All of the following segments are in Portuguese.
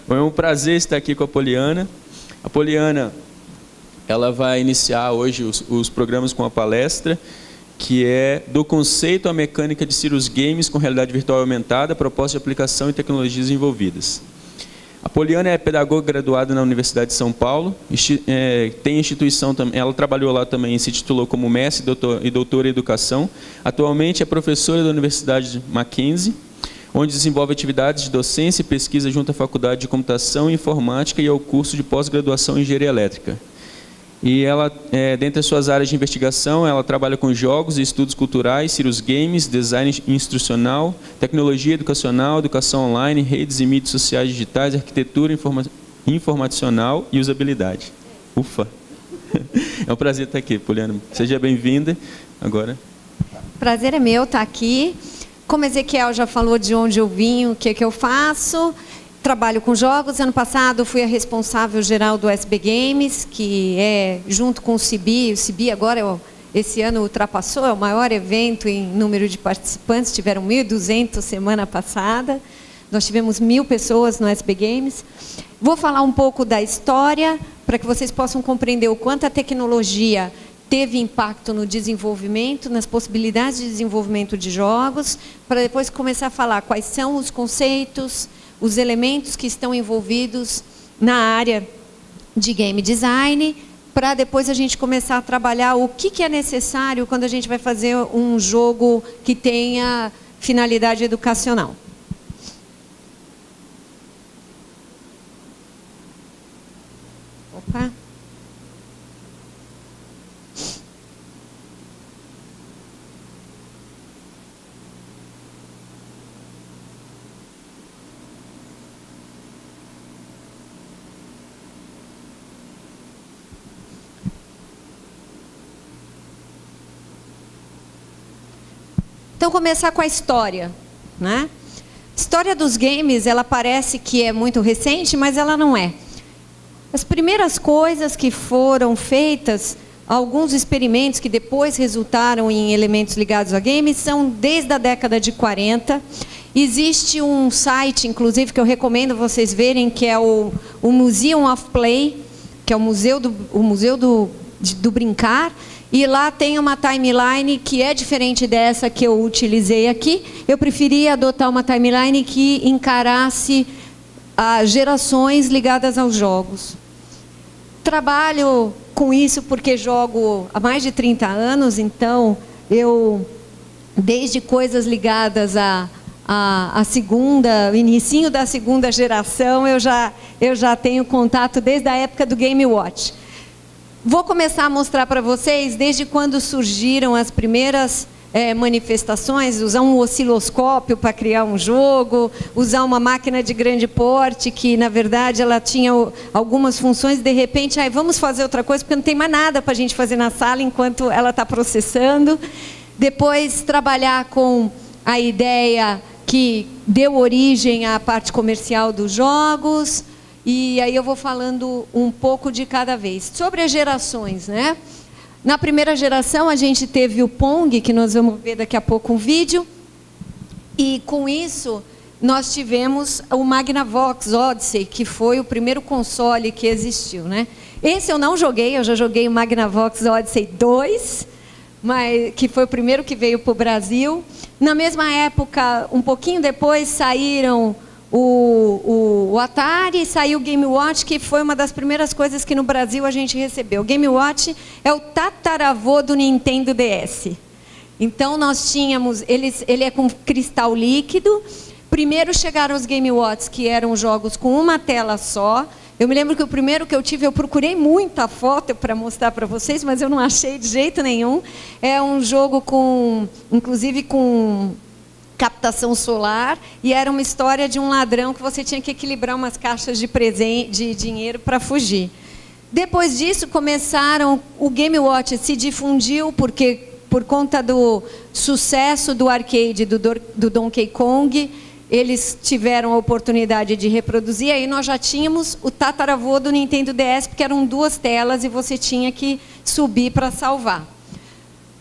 Bom, é um prazer estar aqui com a Poliana. A Poliana, ela vai iniciar hoje os programas com a palestra, que é do conceito à mecânica de Cirrus Games com realidade virtual aumentada, proposta de aplicação e tecnologias envolvidas. A Poliana é pedagoga graduada na Universidade de São Paulo, tem instituição também, ela trabalhou lá também, se titulou como mestre e doutora em educação. Atualmente é professora da Universidade Mackenzie, onde desenvolve atividades de docência e pesquisa junto à Faculdade de Computação e Informática e ao curso de pós-graduação em Engenharia Elétrica. E ela, dentre as suas áreas de investigação, ela trabalha com jogos e estudos culturais, Cirrus Games, design instrucional, tecnologia educacional, educação online, redes e mídias sociais digitais, arquitetura informacional e usabilidade. Ufa! É um prazer estar aqui, Poliana. Seja bem-vinda. Agora. Prazer é meu estar aqui. Como Ezequiel já falou de onde eu vim, o que eu faço, trabalho com jogos. Ano passado fui a responsável geral do SB Games, que é junto com o CIBI. O CIBI agora, esse ano, ultrapassou, é o maior evento em número de participantes. Tiveram 1.200 semana passada. Nós tivemos 1.000 pessoas no SB Games. Vou falar um pouco da história, para que vocês possam compreender o quanto a tecnologia teve impacto no desenvolvimento, nas possibilidades de desenvolvimento de jogos, para depois começar a falar quais são os conceitos, os elementos que estão envolvidos na área de game design, para depois a gente começar a trabalhar o que é necessário quando a gente vai fazer um jogo que tenha finalidade educacional. Opa! Então, começar com a história, né? A história dos games, ela parece que é muito recente, mas ela não é. As primeiras coisas que foram feitas, alguns experimentos que depois resultaram em elementos ligados a games, são desde a década de 40. Existe um site, inclusive, que eu recomendo vocês verem, que é o Museum of Play, que é o museu do brincar. E lá tem uma timeline que é diferente dessa que eu utilizei aqui. Eu preferia adotar uma timeline que encarasse as gerações ligadas aos jogos. Trabalho com isso porque jogo há mais de 30 anos, então eu, desde coisas ligadas o inicinho da segunda geração, eu já tenho contato desde a época do Game Watch. Vou começar a mostrar para vocês desde quando surgiram as primeiras manifestações, usar um osciloscópio para criar um jogo, usar uma máquina de grande porte, que na verdade ela tinha algumas funções, de repente, vamos fazer outra coisa, porque não tem mais nada para a gente fazer na sala enquanto ela está processando. Depois trabalhar com a ideia que deu origem à parte comercial dos jogos. E aí eu vou falando um pouco de cada vez. Sobre as gerações, né? Na primeira geração a gente teve o Pong, que nós vamos ver daqui a pouco um vídeo. E com isso nós tivemos o Magnavox Odyssey, que foi o primeiro console que existiu, né? Esse eu não joguei, eu já joguei o Magnavox Odyssey 2, que foi o primeiro que veio para o Brasil. Na mesma época, um pouquinho depois, saíram o Atari, saiu o Game Watch, que foi uma das primeiras coisas que no Brasil a gente recebeu. O Game Watch é o tataravô do Nintendo DS. Então nós tínhamos, ele é com cristal líquido. Primeiro chegaram os Game Watches, que eram jogos com uma tela só. Eu me lembro que o primeiro que eu tive, eu procurei muita foto para mostrar para vocês, mas eu não achei de jeito nenhum. É um jogo inclusive com captação solar, e era uma história de um ladrão que você tinha que equilibrar umas caixas de dinheiro para fugir. Depois disso, o Game Watch se difundiu, porque por conta do sucesso do arcade do Donkey Kong, eles tiveram a oportunidade de reproduzir, aí nós já tínhamos o tataravô do Nintendo DS, porque eram 2 telas e você tinha que subir para salvar.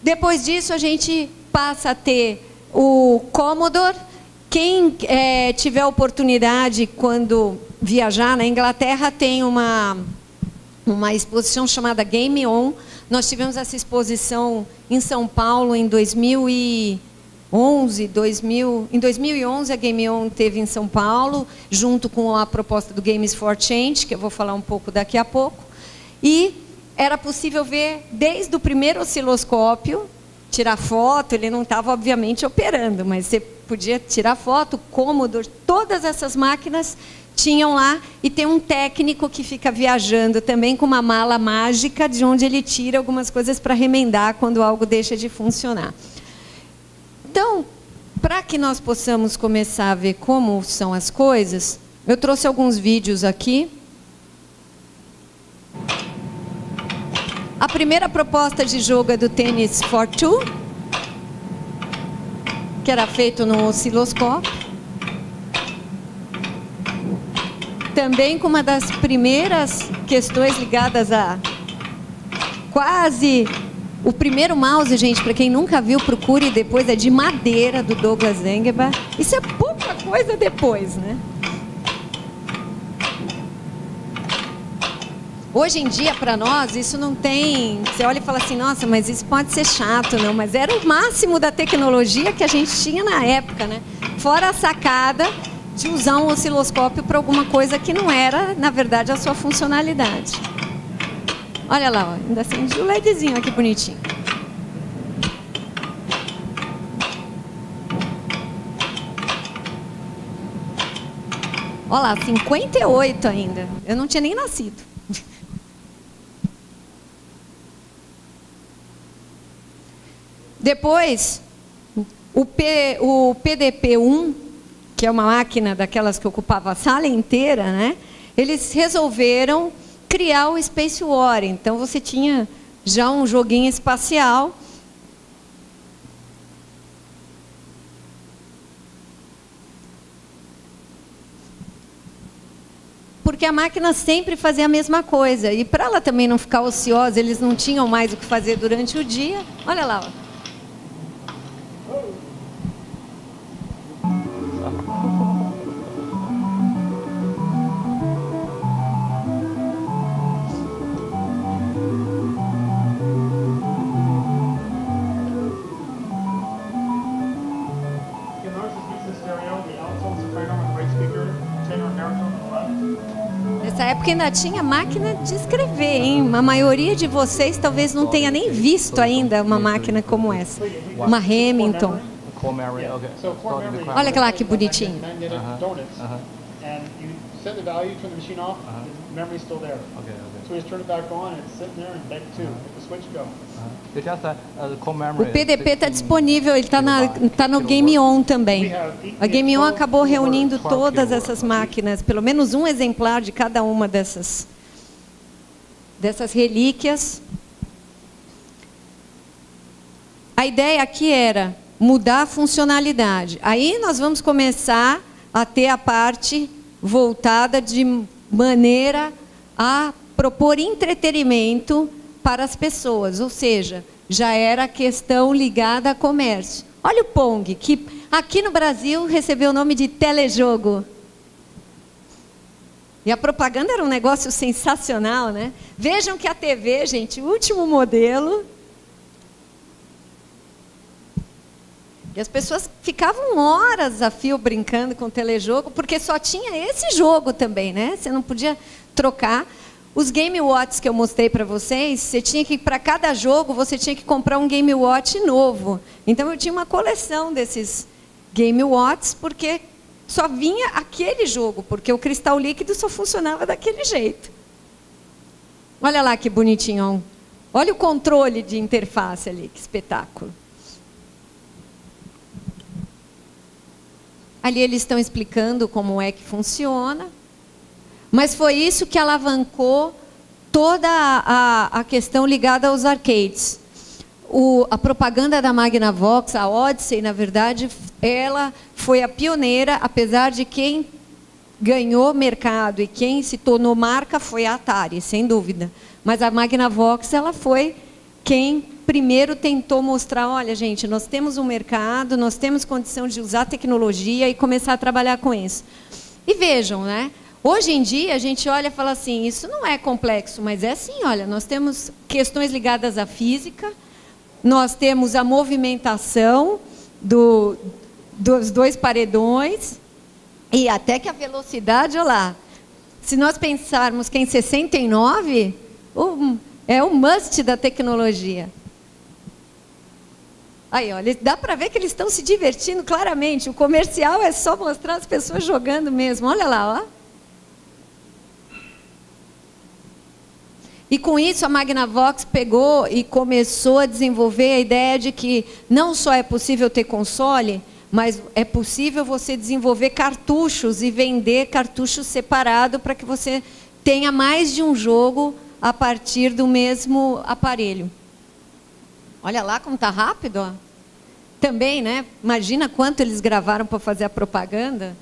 Depois disso, a gente passa a ter o Commodore. Quem tiver oportunidade, quando viajar, na Inglaterra tem uma exposição chamada Game On. Nós tivemos essa exposição em São Paulo em 2011. Em 2011 a Game On teve em São Paulo, junto com a proposta do Games for Change, que eu vou falar um pouco daqui a pouco. E era possível ver desde o primeiro osciloscópio, tirar foto. Ele não estava, obviamente, operando, mas você podia tirar foto, Commodore, todas essas máquinas tinham lá, e tem um técnico que fica viajando também com uma mala mágica, de onde ele tira algumas coisas para remendar quando algo deixa de funcionar. Então, para que nós possamos começar a ver como são as coisas, eu trouxe alguns vídeos aqui. A primeira proposta de jogo é do Tennis for Two, que era feito no osciloscópio. Também com uma das primeiras questões ligadas a quase... O primeiro mouse, gente, para quem nunca viu, procure depois, é de madeira, do Douglas Engelbart. Isso é pouca coisa depois, né? Hoje em dia, para nós, isso não tem... Você olha e fala assim, nossa, mas isso pode ser chato, não. Mas era o máximo da tecnologia que a gente tinha na época, né? Fora a sacada de usar um osciloscópio para alguma coisa que não era, na verdade, a sua funcionalidade. Olha lá, ó, ainda acende o LEDzinho aqui bonitinho. Olha lá, 58 ainda. Eu não tinha nem nascido. Depois, o PDP-1, que é uma máquina daquelas que ocupava a sala inteira, né? Eles resolveram criar o Space War. Então, você tinha já um joguinho espacial. Porque a máquina sempre fazia a mesma coisa. E para ela também não ficar ociosa, eles não tinham mais o que fazer durante o dia. Olha lá, ó. Nessa época ainda tinha máquina de escrever, hein? A maioria de vocês talvez não tenha nem visto ainda uma máquina como essa. Uma Remington. Olha lá que bonitinho. O PDP está disponível, ele está no Game On também. A Game On acabou reunindo todas essas máquinas, pelo menos um exemplar de cada uma dessas relíquias. A ideia aqui era mudar a funcionalidade. Aí nós vamos começar a ter a parte voltada de maneira a propor entretenimento para as pessoas, ou seja, já era questão ligada a comércio. Olha o Pong, que aqui no Brasil recebeu o nome de telejogo. E a propaganda era um negócio sensacional, né? Vejam que a TV, gente, o último modelo. E as pessoas ficavam horas a fio brincando com o telejogo, porque só tinha esse jogo também, né? Você não podia trocar. Os Game Watch que eu mostrei para vocês, você tinha que, para cada jogo, você tinha que comprar um Game Watch novo. Então, eu tinha uma coleção desses Game Watch, porque só vinha aquele jogo, porque o cristal líquido só funcionava daquele jeito. Olha lá que bonitinho. Olha o controle de interface ali, que espetáculo. Ali eles estão explicando como é que funciona. Mas foi isso que alavancou toda a questão ligada aos arcades. A propaganda da Magnavox, a Odyssey, na verdade, ela foi a pioneira, apesar de quem ganhou mercado e quem se tornou marca foi a Atari, sem dúvida. Mas a Magnavox, ela foi quem primeiro tentou mostrar, olha, gente, nós temos um mercado, nós temos condição de usar tecnologia e começar a trabalhar com isso. E vejam, né? Hoje em dia, a gente olha e fala assim, isso não é complexo, mas é assim, olha, nós temos questões ligadas à física, nós temos a movimentação dos dois paredões, e até que a velocidade, olha lá, se nós pensarmos que em 69, é o must da tecnologia. Aí, olha, dá para ver que eles estão se divertindo claramente, o comercial é só mostrar as pessoas jogando mesmo, olha lá, ó. E com isso a Magnavox pegou e começou a desenvolver a ideia de que não só é possível ter console, mas é possível você desenvolver cartuchos e vender cartuchos separados para que você tenha mais de um jogo a partir do mesmo aparelho. Olha lá como está rápido, ó. Também, né? Imagina quanto eles gravaram para fazer a propaganda.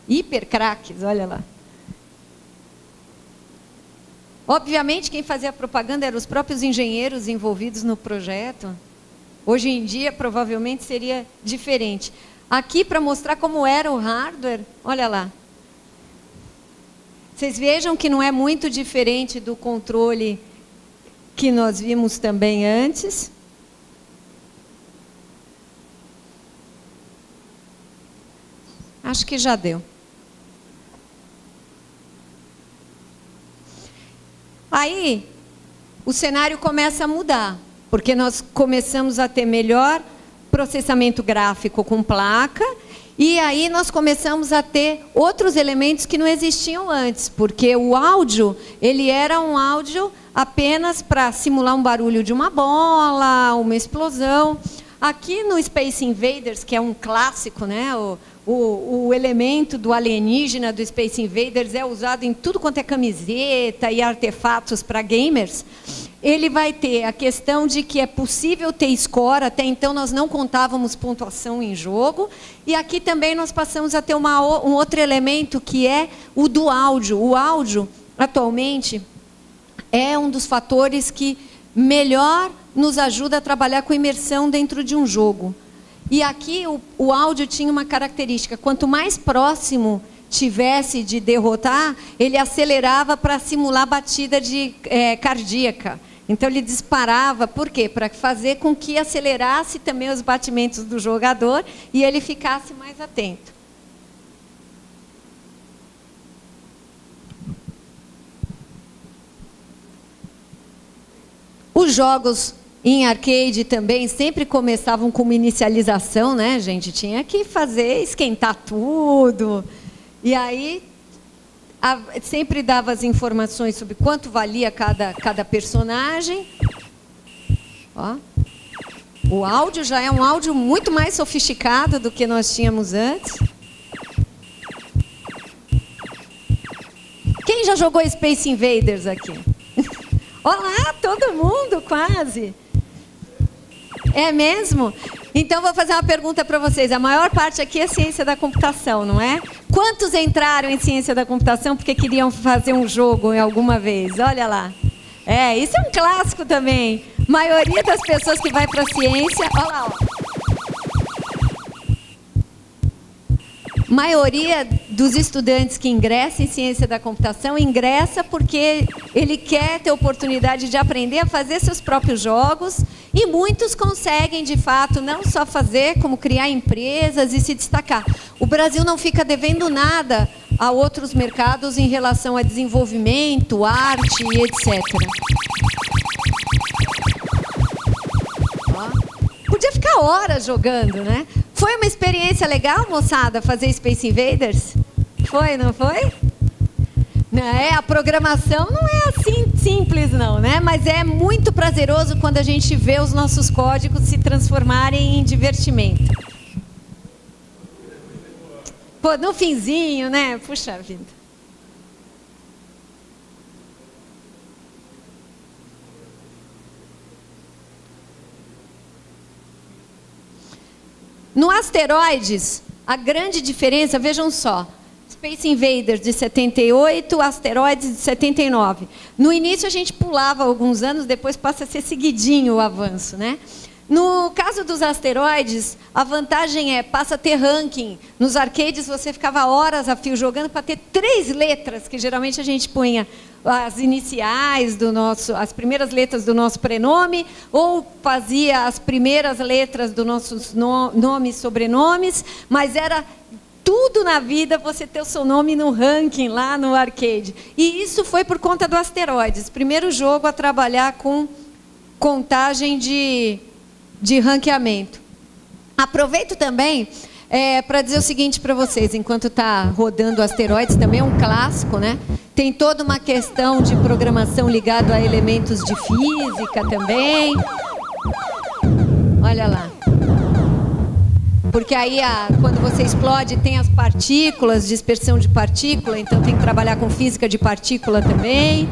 Hiper craques, olha lá. Obviamente, quem fazia a propaganda eram os próprios engenheiros envolvidos no projeto. Hoje em dia, provavelmente, seria diferente. Aqui, para mostrar como era o hardware, olha lá. Vocês vejam que não é muito diferente do controle que nós vimos também antes. Acho que já deu. Aí, o cenário começa a mudar, porque nós começamos a ter melhor processamento gráfico com placa, e aí nós começamos a ter outros elementos que não existiam antes, porque o áudio, ele era um áudio apenas para simular um barulho de uma bola, uma explosão. Aqui no Space Invaders, que é um clássico, né? O elemento do alienígena do Space Invaders é usado em tudo quanto é camiseta e artefatos para gamers. Ele vai ter a questão de que é possível ter score, até então nós não contávamos pontuação em jogo, e aqui também nós passamos a ter um outro elemento que é o do áudio. O áudio, atualmente, é um dos fatores que melhor nos ajuda a trabalhar com imersão dentro de um jogo. E aqui o áudio tinha uma característica, quanto mais próximo tivesse de derrotar, ele acelerava para simular batida cardíaca. Então ele disparava, por quê? Para fazer com que acelerasse também os batimentos do jogador e ele ficasse mais atento. Os jogos em arcade também sempre começavam com uma inicialização, né, gente? Tinha que esquentar tudo. E aí sempre dava as informações sobre quanto valia cada personagem. Ó. O áudio já é um áudio muito mais sofisticado do que nós tínhamos antes. Quem já jogou Space Invaders aqui? Olá, todo mundo quase. É mesmo? Então, vou fazer uma pergunta para vocês. A maior parte aqui é ciência da computação, não é? Quantos entraram em ciência da computação porque queriam fazer um jogo alguma vez? Olha lá. Isso é um clássico também. A maioria das pessoas que vai para a ciência... Olha lá, ó. Maioria dos estudantes que ingressam em ciência da computação ingressa porque ele quer ter oportunidade de aprender a fazer seus próprios jogos, e muitos conseguem, de fato, não só fazer, como criar empresas e se destacar. O Brasil não fica devendo nada a outros mercados em relação a desenvolvimento, arte e etc. Podia ficar horas jogando, né? Foi uma experiência legal, moçada, fazer Space Invaders? Foi, não foi? A programação não é assim simples, não, né? Mas é muito prazeroso quando a gente vê os nossos códigos se transformarem em divertimento. Pô, no finzinho, né? Puxa vida. No Asteroides, a grande diferença, vejam só, Space Invaders de 78, Asteroides de 79. No início a gente pulava alguns anos, depois passa a ser seguidinho o avanço, né? No caso dos asteroides, a vantagem passa a ter ranking. Nos arcades você ficava horas a fio jogando para ter 3 letras, que geralmente a gente punha as iniciais as primeiras letras do nosso prenome, ou fazia as primeiras letras dos nossos nomes e sobrenomes, mas era tudo na vida você ter o seu nome no ranking lá no arcade. E isso foi por conta do asteroides. Primeiro jogo a trabalhar com contagem de ranqueamento. Aproveito também para dizer o seguinte para vocês, enquanto está rodando asteroides, também é um clássico, né? Tem toda uma questão de programação ligada a elementos de física também. Olha lá. Porque aí, quando você explode, tem as partículas, dispersão de partícula, então tem que trabalhar com física de partícula também.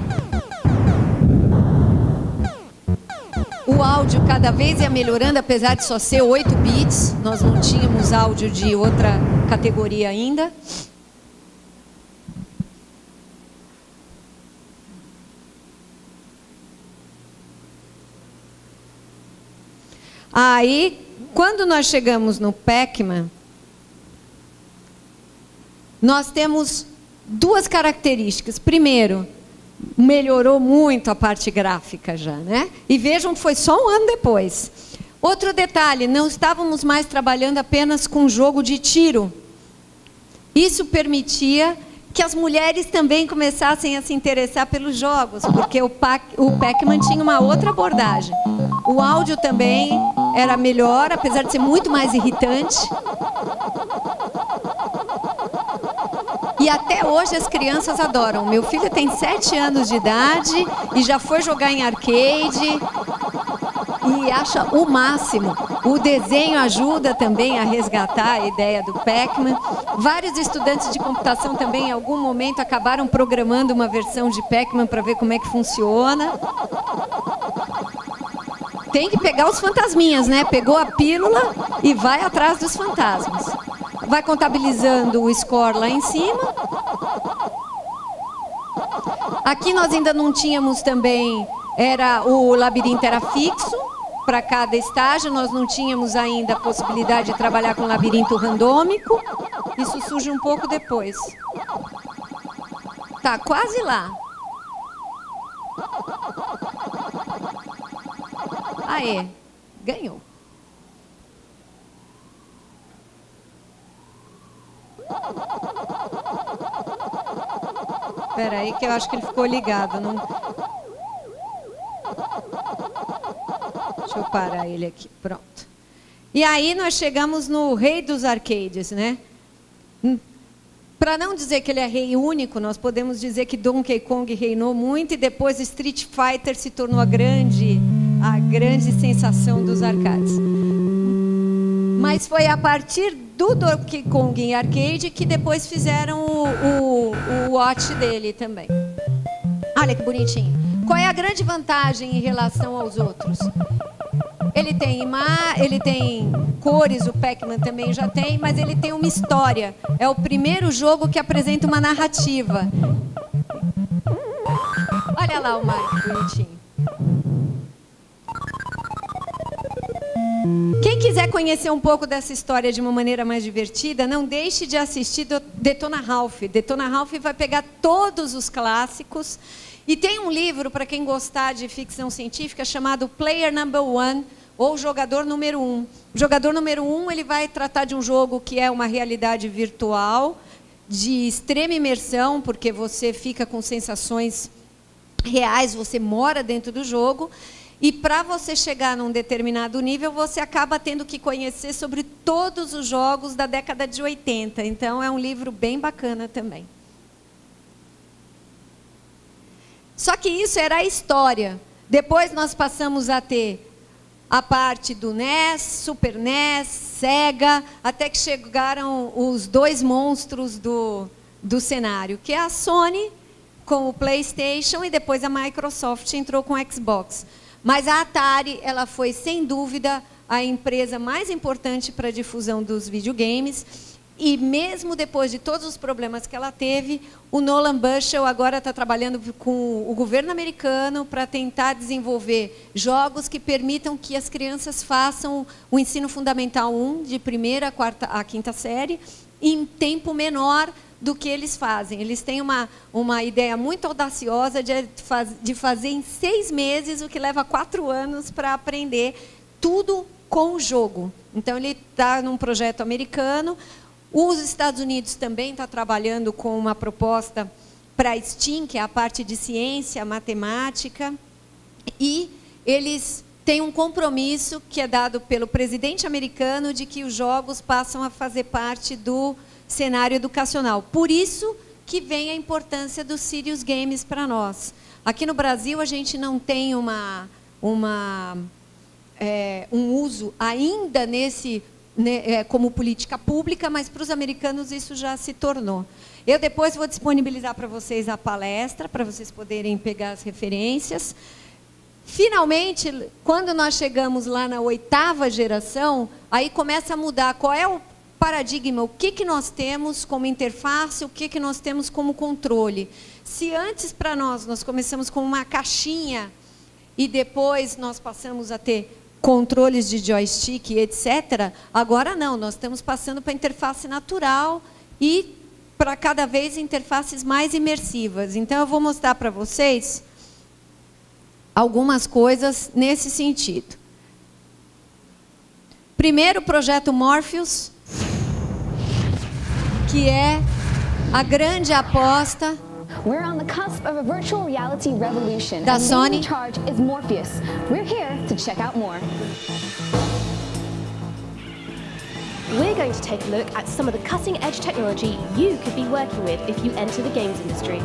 O áudio cada vez ia melhorando, apesar de só ser 8 bits. Nós não tínhamos áudio de outra categoria ainda. Aí, quando nós chegamos no Pac-Man, nós temos 2 características. Primeiro, melhorou muito a parte gráfica já, né? E vejam que foi só um ano depois. Outro detalhe, não estávamos mais trabalhando apenas com jogo de tiro. Isso permitia que as mulheres também começassem a se interessar pelos jogos, porque o Pac-Man tinha uma outra abordagem. O áudio também era melhor, apesar de ser muito mais irritante. E até hoje as crianças adoram. Meu filho tem 7 anos de idade e já foi jogar em arcade e acha o máximo. O desenho ajuda também a resgatar a ideia do Pac-Man. Vários estudantes de computação também, em algum momento, acabaram programando uma versão de Pac-Man para ver como é que funciona. Tem que pegar os fantasminhas, né? Pegou a pílula e vai atrás dos fantasmas. Vai contabilizando o score lá em cima. Aqui nós ainda não tínhamos também, o labirinto era fixo para cada estágio, nós não tínhamos ainda a possibilidade de trabalhar com labirinto randômico. Isso surge um pouco depois. Tá quase lá. Aê, ganhou. Espera aí que eu acho que ele ficou ligado. Não... Deixa eu parar ele aqui. Pronto. E aí nós chegamos no rei dos arcades, né? Para não dizer que ele é rei único, nós podemos dizer que Donkey Kong reinou muito e depois Street Fighter se tornou a grande sensação dos arcades. Mas foi a partir do Donkey Kong em arcade que depois fizeram o watch dele também. Olha que bonitinho. Qual é a grande vantagem em relação aos outros? Ele tem cores, o Pac-Man também já tem, mas ele tem uma história. É o primeiro jogo que apresenta uma narrativa. Olha lá o Mario, que bonitinho. Quem quiser conhecer um pouco dessa história de uma maneira mais divertida, não deixe de assistir Detona Ralph. Detona Ralph vai pegar todos os clássicos. E tem um livro, para quem gostar de ficção científica, chamado Player Number One, ou Jogador Número 1. O Jogador Número 1 ele vai tratar de um jogo que é uma realidade virtual, de extrema imersão, porque você fica com sensações reais, você mora dentro do jogo. E para você chegar num determinado nível, você acaba tendo que conhecer sobre todos os jogos da década de 80. Então, é um livro bem bacana também. Só que isso era a história. Depois nós passamos a ter a parte do NES, Super NES, Sega, até que chegaram os 2 monstros do cenário, que é a Sony com o PlayStation e depois a Microsoft entrou com o Xbox. Mas a Atari, ela foi, sem dúvida, a empresa mais importante para a difusão dos videogames. E mesmo depois de todos os problemas que ela teve, o Nolan Bushnell agora está trabalhando com o governo americano para tentar desenvolver jogos que permitam que as crianças façam o ensino fundamental 1, de primeira à quinta série, em tempo menor do que eles fazem. Eles têm uma ideia muito audaciosa de fazer em 6 meses o que leva 4 anos para aprender tudo com o jogo. Então, ele está num projeto americano. Os Estados Unidos também está trabalhando com uma proposta para a STEAM, que é a parte de ciência, matemática, e eles têm um compromisso que é dado pelo presidente americano de que os jogos passam a fazer parte do cenário educacional. Por isso que vem a importância dos Serious Games para nós. Aqui no Brasil, a gente não tem um uso ainda nesse... como política pública, mas para os americanos isso já se tornou. Eu depois vou disponibilizar para vocês a palestra, para vocês poderem pegar as referências. Finalmente, quando nós chegamos lá na 8ª geração, aí começa a mudar qual é o paradigma, o que nós temos como interface, o que nós temos como controle. Se antes para nós começamos com uma caixinha e depois nós passamos a ter controles de joystick, etc. Agora não, nós estamos passando para a interface natural e para cada vez interfaces mais imersivas. Então, eu vou mostrar para vocês algumas coisas nesse sentido. Primeiro, o projeto Morpheus, que é a grande aposta We're on the cusp of a virtual reality revolution. da Sony. In charge is Morpheus. We're here to check out more. We're going to take a look at some of the cutting-edge technology you could be working with if you enter the games industry.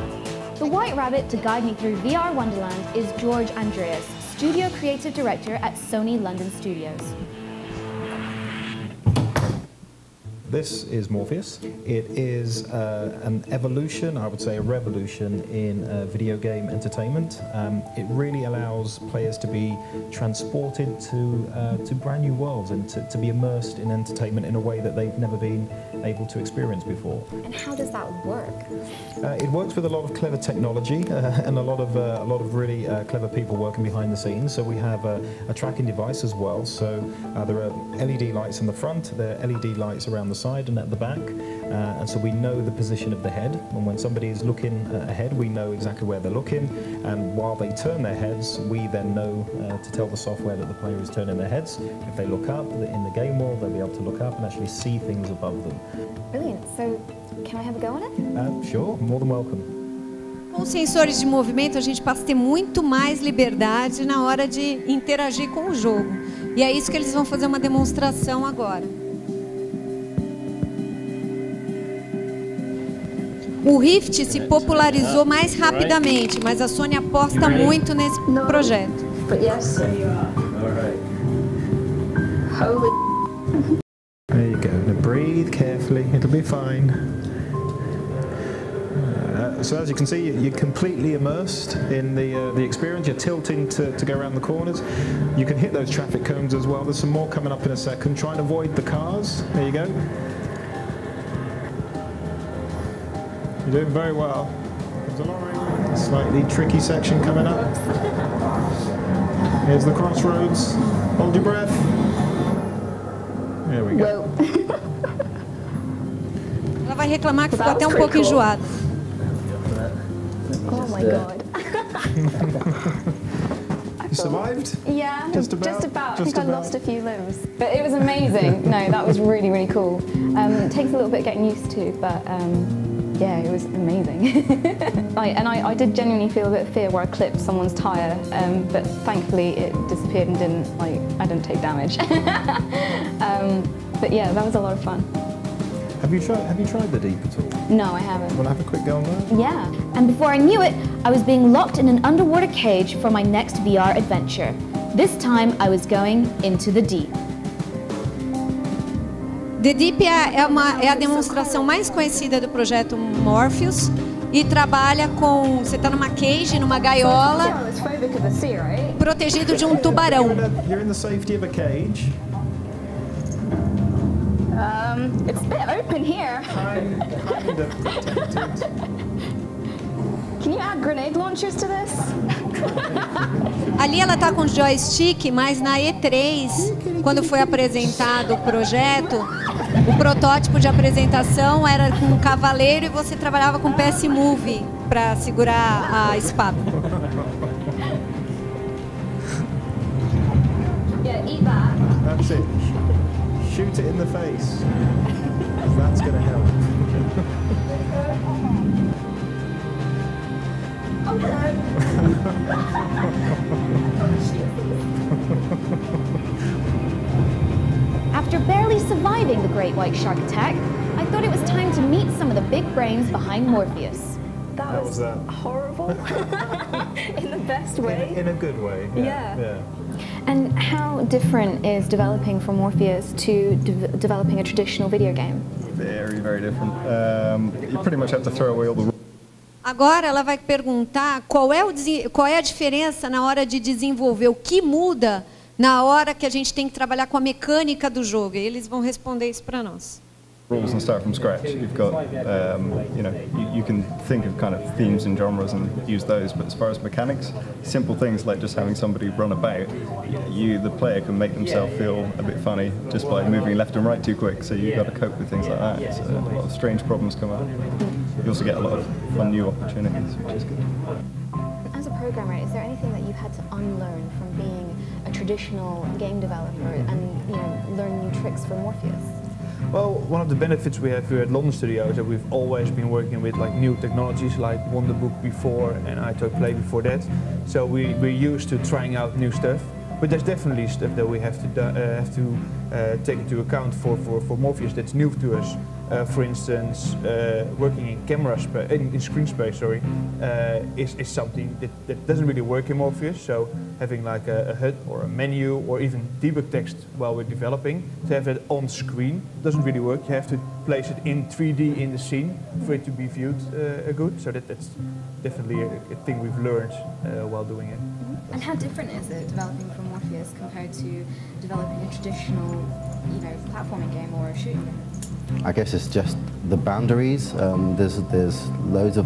The White Rabbit to guide me through VR Wonderland is George Andreas, Studio Creative Director at Sony London Studios. This is Morpheus. It is an evolution, I would say a revolution in video game entertainment. It really allows players to be transported to brand new worlds and to be immersed in entertainment in a way that they've never been able to experience before. And how does that work? It works with a lot of clever technology and a lot of really clever people working behind the scenes. So we have a tracking device as well. So there are LED lights in the front, there are LED lights around the side and at the back, and so we know the position of the head, and when somebody is looking ahead we know exactly where they're looking, and while they turn their heads we then know to tell the software that the player is turning their heads. If they look up in the game world, they'll be able to look up and actually see things above them. Brilliant. So, can I have a go on it? Sure, more than welcome. Com sensores de movimento, a gente passa a ter muito mais liberdade na hora de interagir com o jogo. E é isso que eles vão fazer uma demonstração agora. O Rift se popularizou mais rapidamente, mas a Sony aposta muito nesse projeto. There you go. Now breathe carefully. It'll be fine. So as you can see, you're completely immersed in the experience. You're tilting to go around the corners. You can hit those traffic cones as well. There's some more coming up in a second. Try and avoid the cars. There you go. You're doing very well. There's a long, slightly tricky section coming up. Here's the crossroads. Hold your breath. There we go. Ela vai reclamar que ficou até um pouco enjoada. Oh my god. You survived? Yeah, Just about? I think I lost a few limbs. But it was amazing. No, that was really, really cool. It takes a little bit getting used to, but yeah, it was amazing. I did genuinely feel a bit of fear where I clipped someone's tyre, but thankfully it disappeared and I didn't take damage. But yeah, that was a lot of fun. Have you tried the Deep at all? No, I haven't. Want to have a quick go on that? Yeah, and before I knew it, I was being locked in an underwater cage for my next VR adventure. This time I was going into the deep. The Deep é a demonstração mais conhecida do projeto Morpheus e trabalha com... Você está numa cage, numa gaiola, protegido de um tubarão. You're in the safety of a cage. It's a bit open here. Kind of. Can you add grenade launchers to this? Ali ela tá com joystick, mas na E3, quando foi apresentado o projeto, o protótipo de apresentação era com um cavaleiro e você trabalhava com PS Move para segurar a espada. Yeah, eat that. That's it. Shoot it in the face. That's going to help. After barely surviving the Great White Shark attack, I thought it was time to meet some of the big brains behind Morpheus. That was horrible. In the best way. In a good way. Yeah. And how different is developing from Morpheus to developing a traditional video game? Very, very different. You pretty much have to throw away all the. Agora ela vai perguntar qual é a diferença na hora de desenvolver, o que muda na hora que a gente tem que trabalhar com a mecânica do jogo. E eles vão responder isso para nós. Rules and start from scratch. You've got, you can think of kind of themes and genres and use those, but as far as mechanics, simple things like just having somebody run about, the player can make themselves feel a bit funny just by moving left and right too quick, so you've got to cope with things like that. So a lot of strange problems come up. You also get a lot of fun new opportunities, which is good. As a programmer, is there anything that you've had to unlearn from being a traditional game developer and learn new tricks for Morpheus? Well, one of the benefits we have here at London Studio is that we've always been working with like new technologies, like Wonderbook before and iToyPlay before that. So we're used to trying out new stuff. But there's definitely stuff that we have to take into account for Morpheus that's new to us. For instance, working in screen space, is something that doesn't really work in Morpheus. So having like a HUD or a menu or even debug text while we're developing, to have it on screen doesn't really work. You have to place it in 3D in the scene for it to be viewed good. So that's definitely a thing we've learned while doing it. And how different is it developing from Morpheus compared to developing a traditional, platforming game or a shooting game? I guess it's just the boundaries. There's loads of,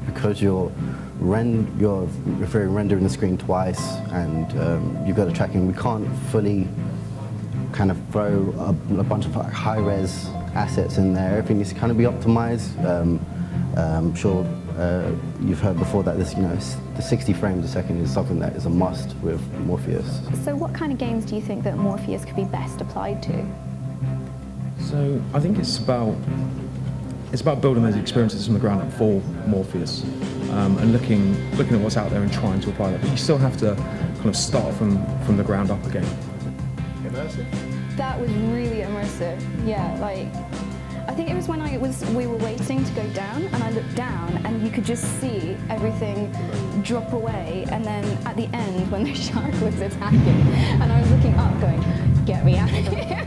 because you're rendering the screen twice, and you've got a tracking. We can't fully kind of throw a bunch of high-res assets in there. Everything needs to kind of be optimized. I'm sure you've heard before that the 60 frames a second is something that is a must with Morpheus. So what kind of games do you think that Morpheus could be best applied to? So I think it's about building those experiences from the ground up for Morpheus, and looking at what's out there and trying to apply that. But you still have to kind of start from the ground up again. Immersive. That was really immersive. Yeah, I think it was when we were waiting to go down, and I looked down and you could just see everything drop away, and then at the end when the shark was attacking and I was looking up going, get me out of here.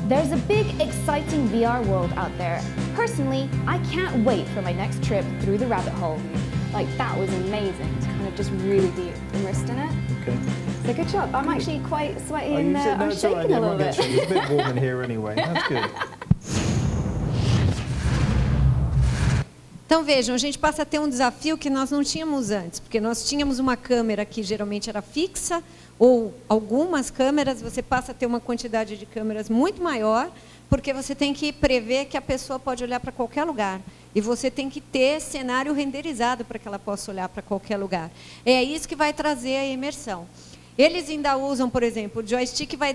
There's a big, exciting VR world out there. Personally, I can't wait for my next trip through the rabbit hole. That was amazing to kind of just really be immersed in it. Okay. So good job. I'm actually quite sweaty and No, I'm it's all right. shaking a little Everyone bit. gets it. It's a bit warm in here anyway. That's good. Então vejam, a gente passa a ter um desafio que nós não tínhamos antes, porque nós tínhamos uma câmera que geralmente era fixa, ou algumas câmeras, você passa a ter uma quantidade de câmeras muito maior, porque você tem que prever que a pessoa pode olhar para qualquer lugar. E você tem que ter cenário renderizado para que ela possa olhar para qualquer lugar. É isso que vai trazer a imersão. Eles ainda usam, por exemplo, o joystick vai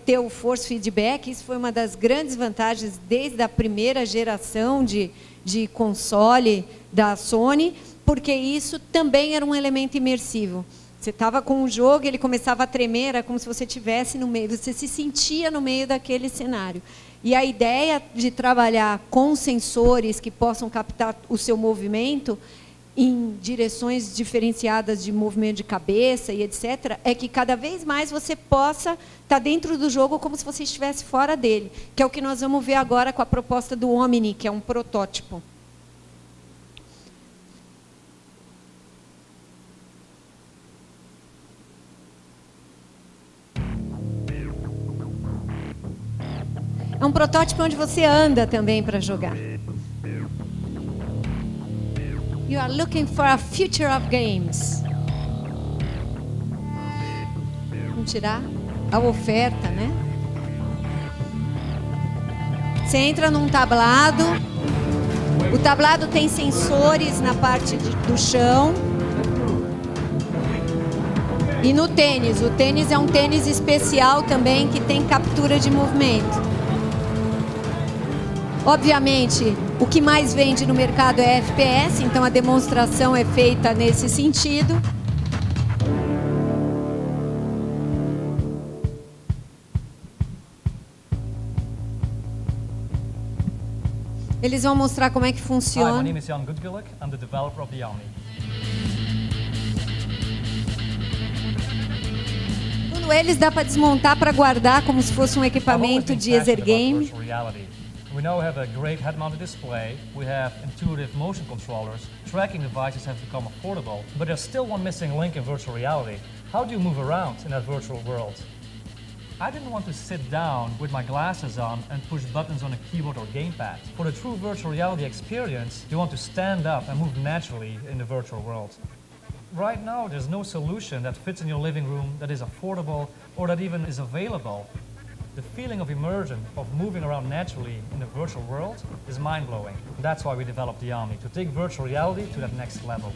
ter o force feedback. Isso foi uma das grandes vantagens desde a primeira geração de console da Sony, porque isso também era um elemento imersivo. Você estava com o jogo, ele começava a tremer, era como se você estivesse no meio, você se sentia no meio daquele cenário. E a ideia de trabalhar com sensores que possam captar o seu movimento em direções diferenciadas de movimento de cabeça e etc., é que cada vez mais você possa estar dentro do jogo como se você estivesse fora dele, que é o que nós vamos ver agora com a proposta do Omni, que é um protótipo. É um protótipo onde você anda também para jogar. You are looking for a future of games. Vamos tirar a oferta, né? Você entra num tablado. O tablado tem sensores na parte do chão. E no tênis. O tênis é um tênis especial também que tem captura de movimento. Obviamente, o que mais vende no mercado é FPS, então a demonstração é feita nesse sentido. Eles vão mostrar como é que funciona. Hi, my name is Jan Gutgelik. I'm the developer of the Omni. Segundo eles, dá para desmontar para guardar como se fosse um equipamento de Exergame. We now have a great head-mounted display, we have intuitive motion controllers, tracking devices have become affordable, but there's still one missing link in virtual reality. How do you move around in that virtual world? I didn't want to sit down with my glasses on and push buttons on a keyboard or gamepad. For the true virtual reality experience, you want to stand up and move naturally in the virtual world. Right now, there's no solution that fits in your living room, that is affordable, or that even is available. The feeling of immersion, of moving around naturally in the virtual world, is mind-blowing. That's why we developed the Omni, to take virtual reality to that next level.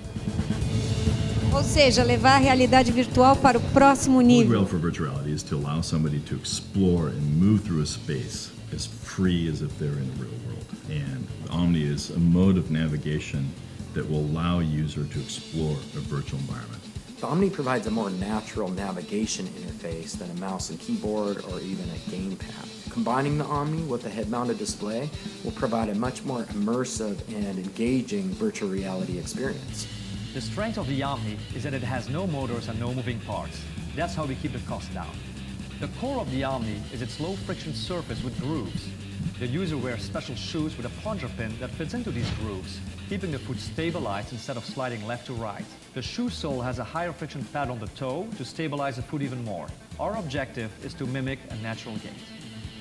Ou seja, levar a realidade virtual para o próximo nível. The goal for virtual reality is to allow somebody to explore and move through a space as free as if they're in the real world. And the Omni is a mode of navigation that will allow a user to explore a virtual environment. The Omni provides a more natural navigation interface than a mouse and keyboard or even a gamepad. Combining the Omni with the head-mounted display will provide a much more immersive and engaging virtual reality experience. The strength of the Omni is that it has no motors and no moving parts. That's how we keep the cost down. The core of the Omni is its low-friction surface with grooves. The user wears special shoes with a plunger pin that fits into these grooves, keeping the foot stabilized instead of sliding left to right. The shoe sole has a higher friction pad on the toe to stabilize the foot even more. Our objective is to mimic a natural gait.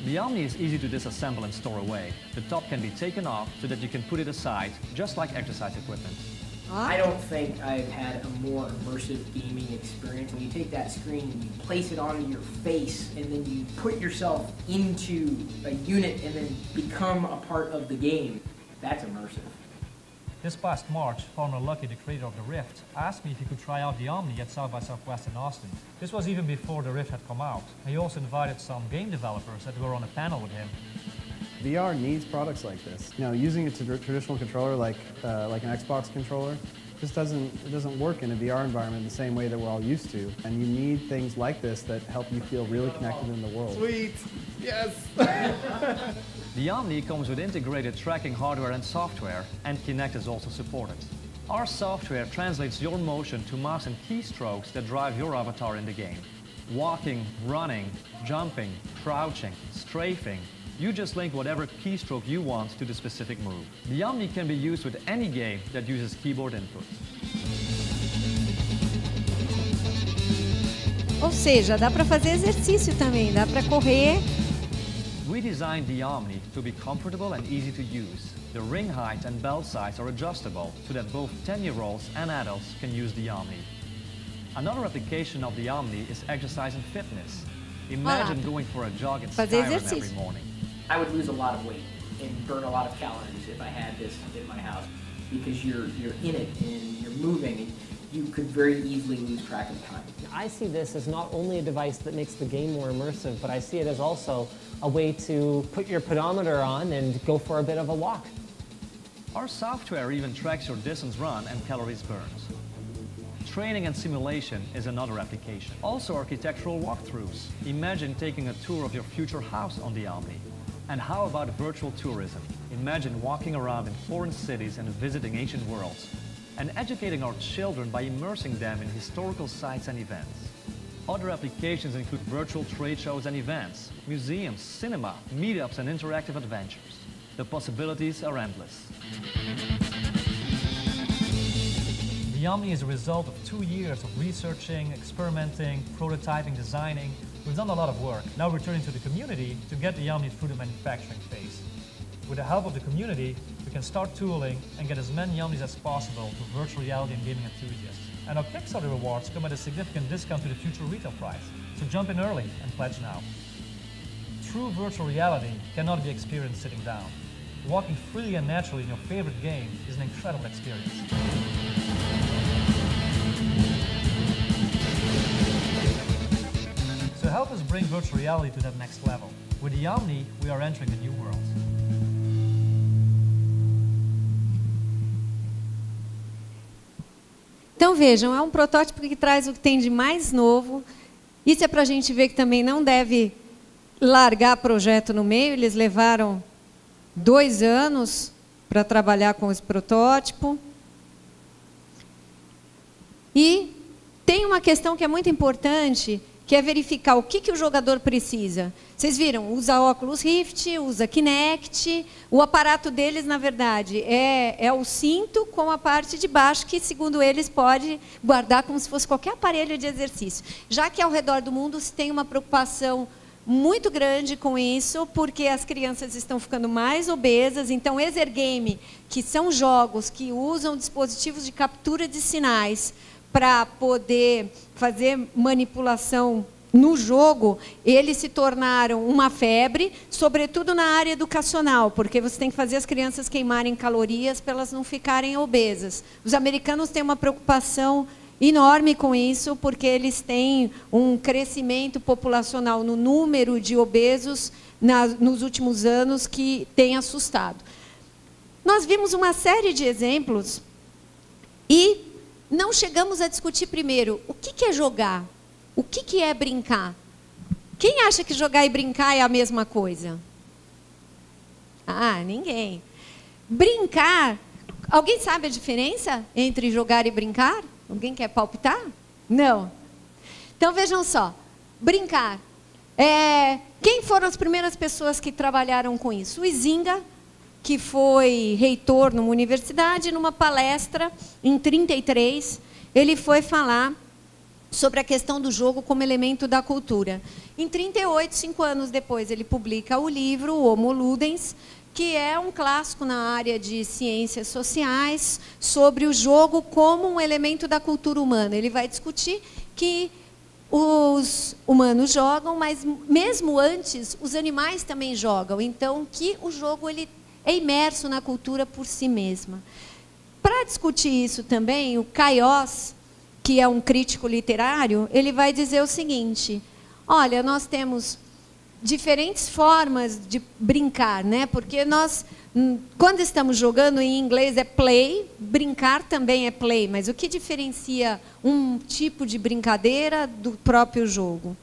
The Omni is easy to disassemble and store away. The top can be taken off so that you can put it aside, just like exercise equipment. I don't think I've had a more immersive gaming experience. When you take that screen and you place it onto your face and then you put yourself into a unit and then become a part of the game, that's immersive. This past March, Farmer Lucky, the creator of the Rift, asked me if he could try out the Omni at South by Southwest in Austin. This was even before the Rift had come out. He also invited some game developers that were on a panel with him. VR needs products like this. You know, using a traditional controller like an Xbox controller just doesn't work in a VR environment the same way that we're all used to. And you need things like this that help you feel really connected in the world. Sweet, yes. The Omni comes with integrated tracking hardware and software, and Kinect is also supported. Our software translates your motion to mouse and keystrokes that drive your avatar in the game. Walking, running, jumping, crouching, strafing. You just link whatever keystroke you want to the specific move. The Omni can be used with any game that uses keyboard input. Ou seja, dá para fazer exercício também, dá para correr. We designed the Omni to be comfortable and easy to use. The ring height and belt size are adjustable so that both 10-year-olds and adults can use the Omni. Another application of the Omni is exercise and fitness. Imagine going for a jog in Skyrim every morning. I would lose a lot of weight and burn a lot of calories if I had this in my house because you're in it and you're moving and you could very easily lose track of time. I see this as not only a device that makes the game more immersive, but I see it as also a way to put your pedometer on and go for a bit of a walk. Our software even tracks your distance run and calories burned. Training and simulation is another application. Also architectural walkthroughs. Imagine taking a tour of your future house on the Omni. And how about virtual tourism? Imagine walking around in foreign cities and visiting ancient worlds. And educating our children by immersing them in historical sites and events. Other applications include virtual trade shows and events, museums, cinema, meetups and interactive adventures. The possibilities are endless. The Omni is a result of 2 years of researching, experimenting, prototyping, designing. We've done a lot of work. Now we're turning to the community to get the Omni through the manufacturing phase. With the help of the community, we can start tooling and get as many Omnis as possible to virtual reality and gaming enthusiasts. And our Kickstarter rewards come at a significant discount to the future retail price. So jump in early and pledge now. True virtual reality cannot be experienced sitting down. Walking freely and naturally in your favorite game is an incredible experience. So help us bring virtual reality to that next level. With the Omni, we are entering a new world. Então vejam, é um protótipo que traz o que tem de mais novo. Isso é para a gente ver que também não deve largar projeto no meio. Eles levaram 2 anos para trabalhar com esse protótipo. E tem uma questão que é muito importante, que é verificar o que o jogador precisa. Vocês viram, usa óculos Rift, usa Kinect, o aparato deles, na verdade, é o cinto com a parte de baixo, que, segundo eles, pode guardar como se fosse qualquer aparelho de exercício. Já que ao redor do mundo se tem uma preocupação muito grande com isso, porque as crianças estão ficando mais obesas, então Exergame, que são jogos que usam dispositivos de captura de sinais para poder fazer manipulação no jogo, eles se tornaram uma febre, sobretudo na área educacional, porque você tem que fazer as crianças queimarem calorias para elas não ficarem obesas. Os americanos têm uma preocupação enorme com isso, porque eles têm um crescimento populacional no número de obesos nos últimos anos que tem assustado. Nós vimos uma série de exemplos e não chegamos a discutir primeiro o que é jogar, o que é brincar. Quem acha que jogar e brincar é a mesma coisa? Ah, ninguém. Brincar, alguém sabe a diferença entre jogar e brincar? Alguém quer palpitar? Não. Então vejam só, brincar. Quem foram as primeiras pessoas que trabalharam com isso? O Izinga, que foi reitor numa universidade, numa palestra em 1933, ele foi falar sobre a questão do jogo como elemento da cultura. Em 1938, 5 anos depois, ele publica o livro Homo Ludens, que é um clássico na área de ciências sociais, sobre o jogo como um elemento da cultura humana. Ele vai discutir que os humanos jogam, mas mesmo antes, os animais também jogam. Então, que o jogo ele é imerso na cultura por si mesma. Para discutir isso também, o Cailloz, que é um crítico literário, ele vai dizer o seguinte: olha, nós temos diferentes formas de brincar, né? Porque nós, quando estamos jogando, em inglês é play, brincar também é play, mas o que diferencia um tipo de brincadeira do próprio jogo?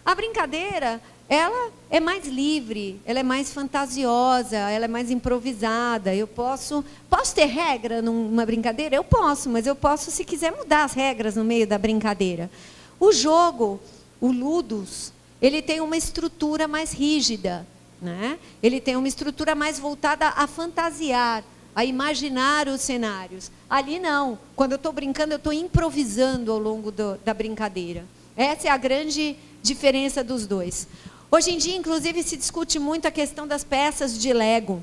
A brincadeira, ela é mais livre, ela é mais fantasiosa, ela é mais improvisada. Eu posso ter regra numa brincadeira? Eu posso, mas eu posso, se quiser, mudar as regras no meio da brincadeira. O jogo, o Ludus, ele tem uma estrutura mais rígida, né? Ele tem uma estrutura mais voltada a fantasiar, a imaginar os cenários. Ali não, quando eu estou brincando, eu estou improvisando ao longo da brincadeira. Essa é a grande diferença dos dois. Hoje em dia, inclusive, se discute muito a questão das peças de Lego.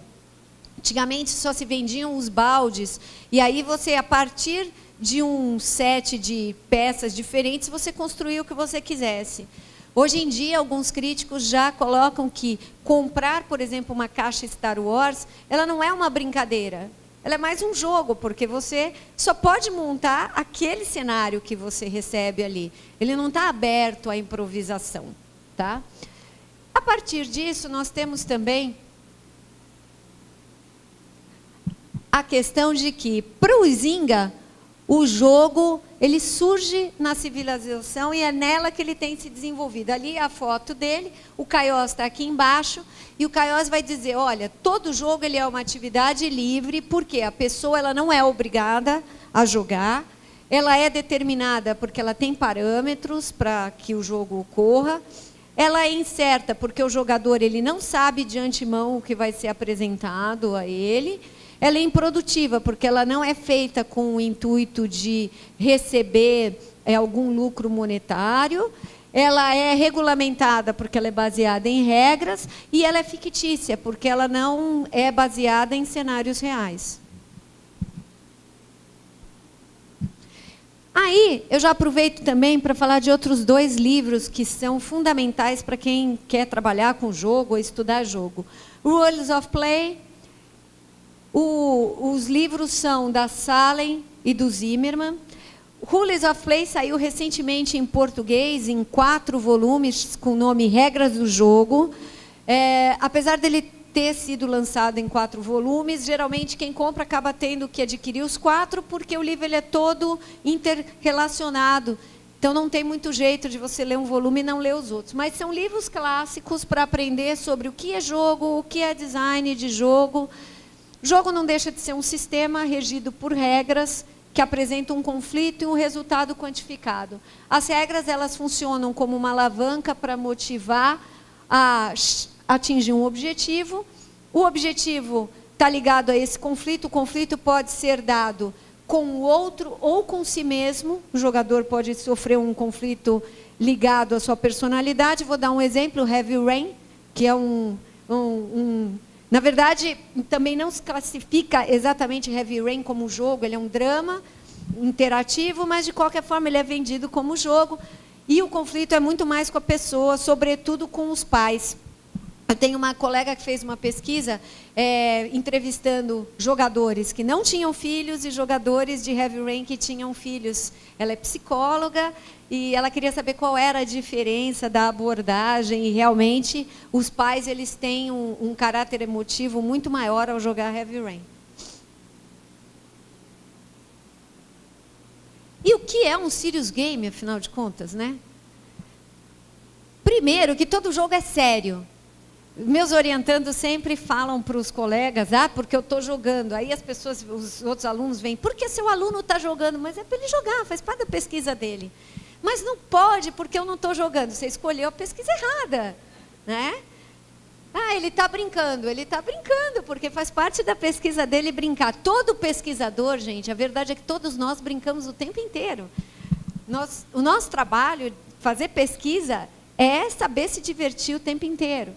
Antigamente só se vendiam os baldes, e aí você, a partir de um set de peças diferentes, você construía o que você quisesse. Hoje em dia, alguns críticos já colocam que comprar, por exemplo, uma caixa Star Wars, ela não é uma brincadeira, ela é mais um jogo, porque você só pode montar aquele cenário que você recebe ali. Ele não está aberto à improvisação, tá? A partir disso, nós temos também a questão de que, para o Izinga, o jogo ele surge na civilização e é nela que ele tem se desenvolvido. Ali é a foto dele, o Cailloz está aqui embaixo, e o Cailloz vai dizer, olha, todo jogo ele é uma atividade livre, porque a pessoa ela não é obrigada a jogar, ela é determinada porque ela tem parâmetros para que o jogo ocorra, ela é incerta porque o jogador ele não sabe de antemão o que vai ser apresentado a ele, ela é improdutiva, porque ela não é feita com o intuito de receber algum lucro monetário, ela é regulamentada porque ela é baseada em regras, e ela é fictícia, porque ela não é baseada em cenários reais. Aí, eu já aproveito também para falar de outros 2 livros que são fundamentais para quem quer trabalhar com jogo ou estudar jogo. Rules of Play. Os livros são da Salem e do Zimmerman. Rules of Play saiu recentemente em português, em 4 volumes, com o nome Regras do Jogo. Apesar dele ter sido lançado em 4 volumes, geralmente quem compra acaba tendo que adquirir os 4, porque o livro ele é todo interrelacionado. Então não tem muito jeito de você ler um volume e não ler os outros. Mas são livros clássicos para aprender sobre o que é jogo, o que é design de jogo. Jogo não deixa de ser um sistema regido por regras que apresentam um conflito e um resultado quantificado. As regras elas funcionam como uma alavanca para motivar a atingir um objetivo. O objetivo está ligado a esse conflito. O conflito pode ser dado com o outro ou com si mesmo. O jogador pode sofrer um conflito ligado à sua personalidade. Vou dar um exemplo, Heavy Rain, que é na verdade, também não se classifica exatamente Heavy Rain como jogo, ele é um drama interativo, mas de qualquer forma ele é vendido como jogo. E o conflito é muito mais com a pessoa, sobretudo com os pais. Eu tenho uma colega que fez uma pesquisa entrevistando jogadores que não tinham filhos e jogadores de Heavy Rain que tinham filhos. Ela é psicóloga e ela queria saber qual era a diferença da abordagem, e realmente os pais eles têm um caráter emotivo muito maior ao jogar Heavy Rain. E o que é um serious game, afinal de contas, né? Primeiro, que todo jogo é sério. Meus orientandos sempre falam para os colegas, porque eu estou jogando. Aí as pessoas, os outros alunos vêm, por que seu aluno está jogando? Mas é para ele jogar, faz parte da pesquisa dele. Mas não pode, porque eu não estou jogando. Você escolheu a pesquisa errada, né? Ele está brincando, porque faz parte da pesquisa dele brincar. Todo pesquisador, gente, a verdade é que todos nós brincamos o tempo inteiro. O nosso trabalho, fazer pesquisa, é saber se divertir o tempo inteiro.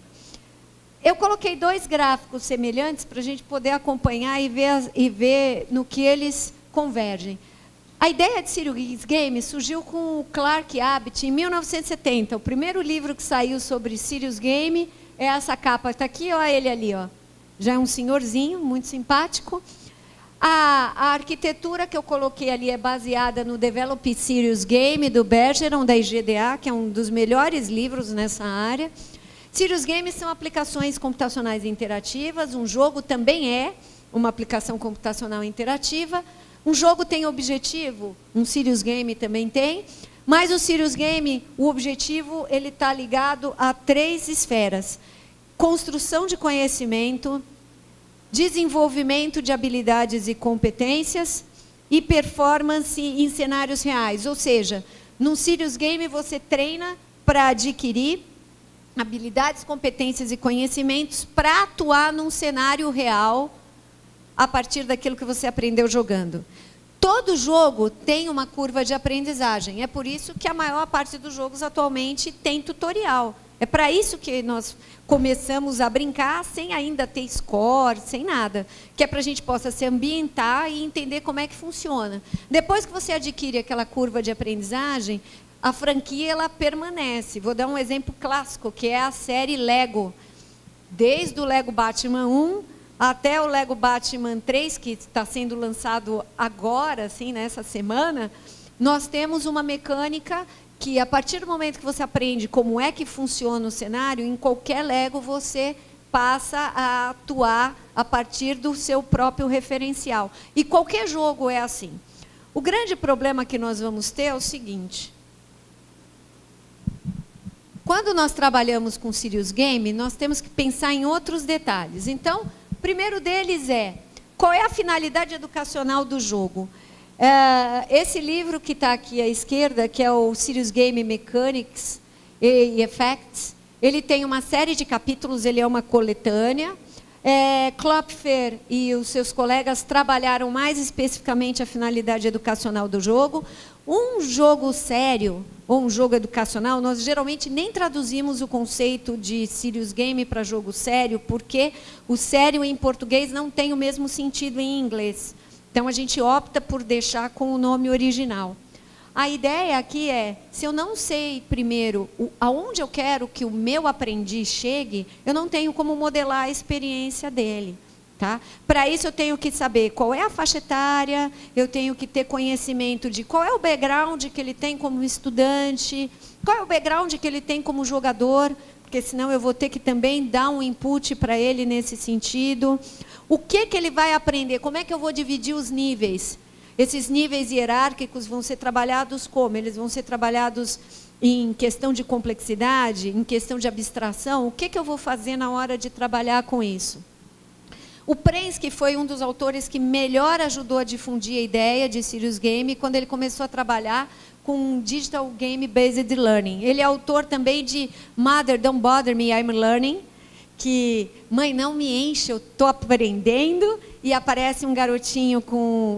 Eu coloquei 2 gráficos semelhantes para a gente poder acompanhar e ver no que eles convergem. A ideia de Serious Game surgiu com o Clark Abbott em 1970. O primeiro livro que saiu sobre Serious Game é essa capa. Está aqui, olha ele ali. Ó. Já é um senhorzinho, muito simpático. A arquitetura que eu coloquei ali é baseada no Develop Serious Game, do Bergeron, da IGDA, que é um dos melhores livros nessa área. Serious Games são aplicações computacionais interativas. Um jogo também é uma aplicação computacional interativa. Um jogo tem objetivo, um Serious Game também tem. Mas o Serious Game, o objetivo, ele está ligado a 3 esferas. Construção de conhecimento, desenvolvimento de habilidades e competências e performance em cenários reais. Ou seja, num Serious Game você treina para adquirir habilidades, competências e conhecimentos para atuar num cenário real a partir daquilo que você aprendeu jogando. Todo jogo tem uma curva de aprendizagem. É por isso que a maior parte dos jogos atualmente tem tutorial. É para isso que nós começamos a brincar sem ainda ter score, sem nada. Que é para a gente possa se ambientar e entender como é que funciona. Depois que você adquire aquela curva de aprendizagem, a franquia ela permanece. Vou dar um exemplo clássico, que é a série Lego. Desde o Lego Batman 1 até o Lego Batman 3, que está sendo lançado agora, assim, nessa semana, nós temos uma mecânica que, a partir do momento que você aprende como é que funciona o cenário, em qualquer Lego você passa a atuar a partir do seu próprio referencial. E qualquer jogo é assim. O grande problema que nós vamos ter é o seguinte: quando nós trabalhamos com Serious Game, nós temos que pensar em outros detalhes. Então, o primeiro deles é, qual é a finalidade educacional do jogo? Esse livro que está aqui à esquerda, que é o Serious Game Mechanics e Effects, ele tem uma série de capítulos, ele é uma coletânea. Klopfer e os seus colegas trabalharam mais especificamente a finalidade educacional do jogo. Um jogo sério, ou um jogo educacional, nós geralmente nem traduzimos o conceito de serious game para jogo sério, porque o sério em português não tem o mesmo sentido em inglês. Então, a gente opta por deixar com o nome original. A ideia aqui é, se eu não sei primeiro aonde eu quero que o meu aprendiz chegue, eu não tenho como modelar a experiência dele. Tá? Para isso eu tenho que saber qual é a faixa etária, eu tenho que ter conhecimento de qual é o background que ele tem como estudante, qual é o background que ele tem como jogador, porque senão eu vou ter que também dar um input para ele nesse sentido. O que ele vai aprender, como é que eu vou dividir os níveis? Esses níveis hierárquicos vão ser trabalhados como? Eles vão ser trabalhados em questão de complexidade, em questão de abstração. O que eu vou fazer na hora de trabalhar com isso? O Prensky foi um dos autores que melhor ajudou a difundir a ideia de serious game quando ele começou a trabalhar com Digital Game Based Learning. Ele é autor também de Mother, Don't Bother Me, I'm Learning, que mãe, não me enche, eu estou aprendendo, e aparece um garotinho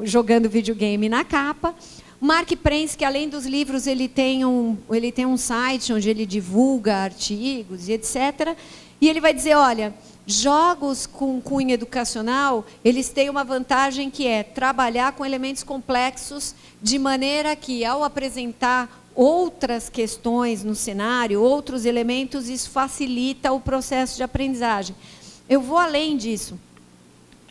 jogando videogame na capa. Mark Prensky, além dos livros, ele tem um site onde ele divulga artigos e etc. E ele vai dizer, olha, jogos com cunho educacional, eles têm uma vantagem que é trabalhar com elementos complexos de maneira que, ao apresentar outras questões no cenário, outros elementos, isso facilita o processo de aprendizagem. Eu vou além disso.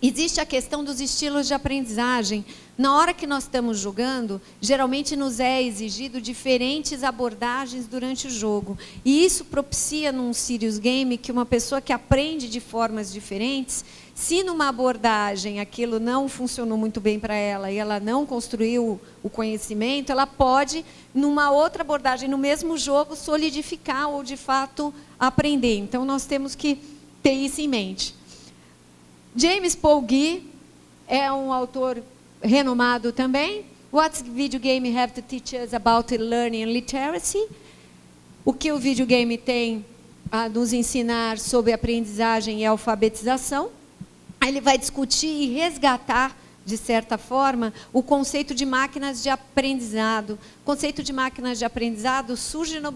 Existe a questão dos estilos de aprendizagem. Na hora que nós estamos jogando, geralmente nos é exigido diferentes abordagens durante o jogo. E isso propicia num serious game que uma pessoa que aprende de formas diferentes, se numa abordagem aquilo não funcionou muito bem para ela e ela não construiu o conhecimento, ela pode, numa outra abordagem, no mesmo jogo, solidificar ou, de fato, aprender. Então, nós temos que ter isso em mente. James Paul Gee é um autor renomado também. What's video game have to teach us about learning and literacy? O que o videogame tem a nos ensinar sobre aprendizagem e alfabetização? Aí ele vai discutir e resgatar, de certa forma, o conceito de máquinas de aprendizado. O conceito de máquinas de aprendizado surge no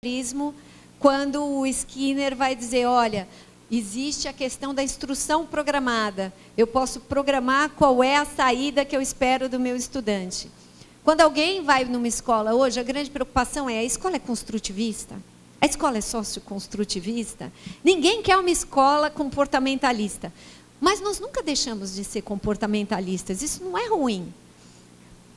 behaviorismo, quando o Skinner vai dizer, olha, existe a questão da instrução programada. Eu posso programar qual é a saída que eu espero do meu estudante. Quando alguém vai numa escola hoje, a grande preocupação é, a escola é construtivista? A escola é socioconstrutivista? Ninguém quer uma escola comportamentalista. Mas nós nunca deixamos de ser comportamentalistas. Isso não é ruim.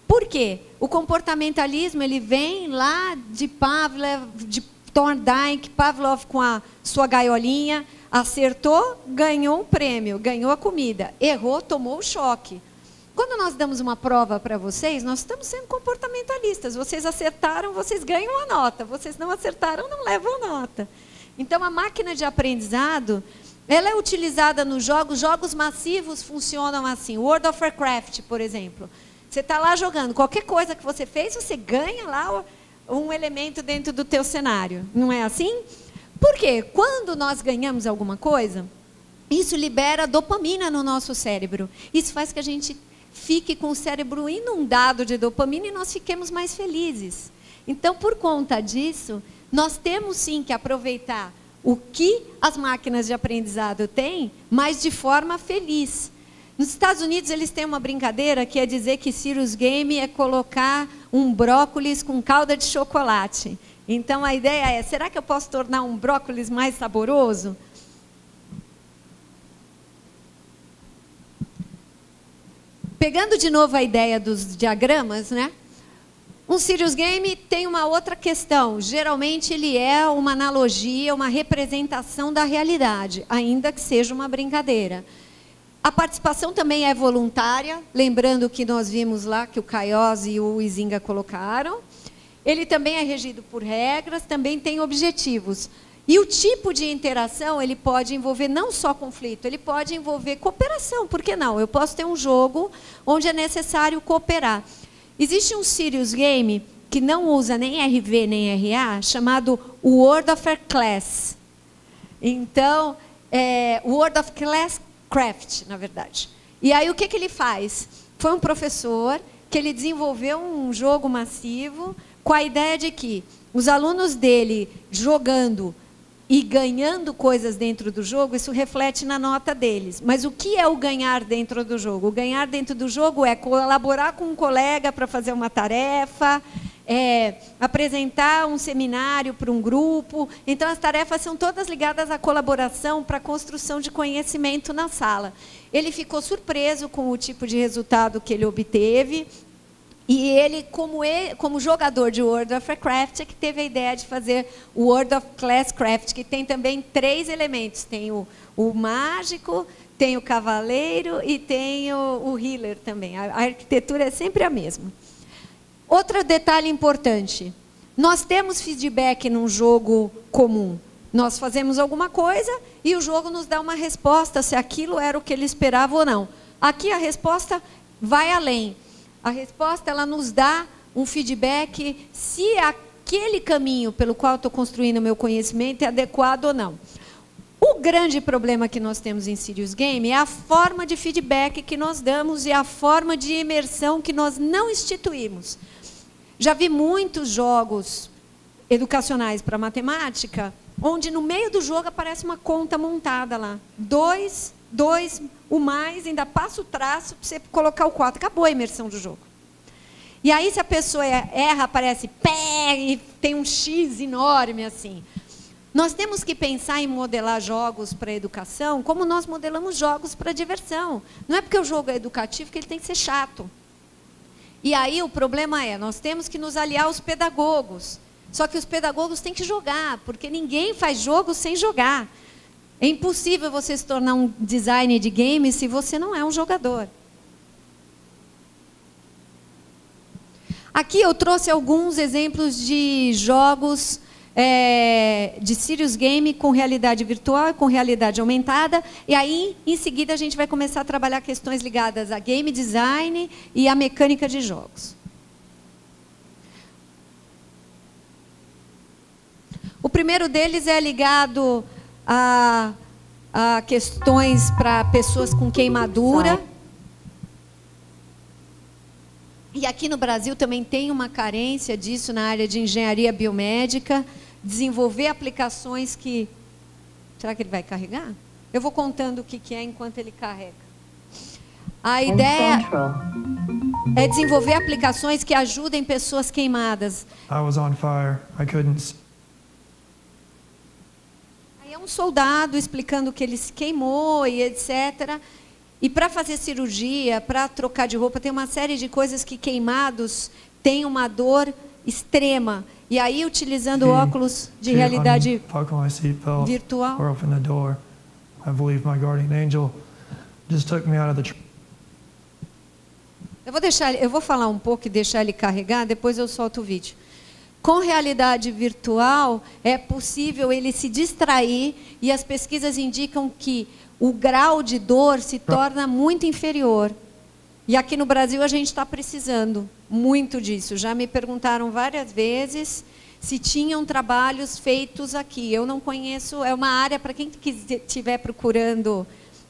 Por quê? O comportamentalismo ele vem lá de Pavlov, de Thorndike, Pavlov com a sua gaiolinha, acertou, ganhou um prêmio, ganhou a comida. Errou, tomou o choque. Quando nós damos uma prova para vocês, nós estamos sendo comportamentalistas. Vocês acertaram, vocês ganham a nota. Vocês não acertaram, não levam a nota. Então, a máquina de aprendizado, ela é utilizada nos jogos. Jogos massivos funcionam assim. World of Warcraft, por exemplo. Você está lá jogando. Qualquer coisa que você fez, você ganha lá um elemento dentro do teu cenário. Não é assim? Por quê? Quando nós ganhamos alguma coisa, isso libera dopamina no nosso cérebro. Isso faz que a gente fique com o cérebro inundado de dopamina e nós fiquemos mais felizes. Então, por conta disso, nós temos sim que aproveitar o que as máquinas de aprendizado têm, mas de forma feliz. Nos Estados Unidos, eles têm uma brincadeira que é dizer que serious game é colocar um brócolis com calda de chocolate. Então, a ideia é, será que eu posso tornar um brócolis mais saboroso? Pegando de novo a ideia dos diagramas, né? Um serious game tem uma outra questão. Geralmente, ele é uma analogia, uma representação da realidade, ainda que seja uma brincadeira. A participação também é voluntária, lembrando que nós vimos lá que o Kaios e o Izinga colocaram. Ele também é regido por regras, também tem objetivos. E o tipo de interação, ele pode envolver não só conflito, ele pode envolver cooperação. Por que não? Eu posso ter um jogo onde é necessário cooperar. Existe um serious game que não usa nem RV nem RA, chamado World of Class. Então, World of Craft, na verdade. E aí o que ele faz? Foi um professor que ele desenvolveu um jogo massivo com a ideia de que os alunos dele jogando e ganhando coisas dentro do jogo, isso reflete na nota deles. Mas o que é o ganhar dentro do jogo? O ganhar dentro do jogo é colaborar com um colega para fazer uma tarefa, apresentar um seminário para um grupo. Então, as tarefas são todas ligadas à colaboração para a construção de conhecimento na sala. Ele ficou surpreso com o tipo de resultado que ele obteve. E ele, como jogador de World of Warcraft, é que teve a ideia de fazer o World of Classcraft, que tem também 3 elementos. Tem o mágico, tem o cavaleiro e tem o healer também. A arquitetura é sempre a mesma. Outro detalhe importante. Nós temos feedback num jogo comum. Nós fazemos alguma coisa e o jogo nos dá uma resposta, se aquilo era o que ele esperava ou não. Aqui a resposta vai além. A resposta, ela nos dá um feedback se aquele caminho pelo qual estou construindo o meu conhecimento é adequado ou não. O grande problema que nós temos em Serious Game é a forma de feedback que nós damos e a forma de imersão que nós não instituímos. Já vi muitos jogos educacionais para matemática, onde no meio do jogo aparece uma conta montada lá. 2, o mais, ainda passa o traço para você colocar o 4. Acabou a imersão do jogo. E aí, se a pessoa erra, aparece pé e tem um X enorme assim. Nós temos que pensar em modelar jogos para educação como nós modelamos jogos para diversão. Não é porque o jogo é educativo que ele tem que ser chato. E aí o problema é, nós temos que nos aliar aos pedagogos. Só que os pedagogos têm que jogar, porque ninguém faz jogo sem jogar. É impossível você se tornar um designer de games se você não é um jogador. Aqui eu trouxe alguns exemplos de jogos de Serious Game com realidade virtual e com realidade aumentada. E aí, em seguida, a gente vai começar a trabalhar questões ligadas a game design e a mecânica de jogos. O primeiro deles é ligado a questões para pessoas com queimadura. E aqui no Brasil também tem uma carência disso na área de engenharia biomédica, desenvolver aplicações que... Será que ele vai carregar? Eu vou contando o que é enquanto ele carrega. A ideia é desenvolver aplicações que ajudem pessoas queimadas. I was on fire. I couldn't... Aí é um soldado explicando que ele se queimou e etc. E para fazer cirurgia, para trocar de roupa, tem uma série de coisas que queimados têm uma dor extrema. E aí, utilizando óculos de realidade virtual... Eu vou falar um pouco e deixar ele carregar, depois eu solto o vídeo. Com realidade virtual, é possível ele se distrair e as pesquisas indicam que o grau de dor se torna muito inferior. E aqui no Brasil a gente está precisando muito disso. Já me perguntaram várias vezes se tinham trabalhos feitos aqui. Eu não conheço, é uma área para quem estiver procurando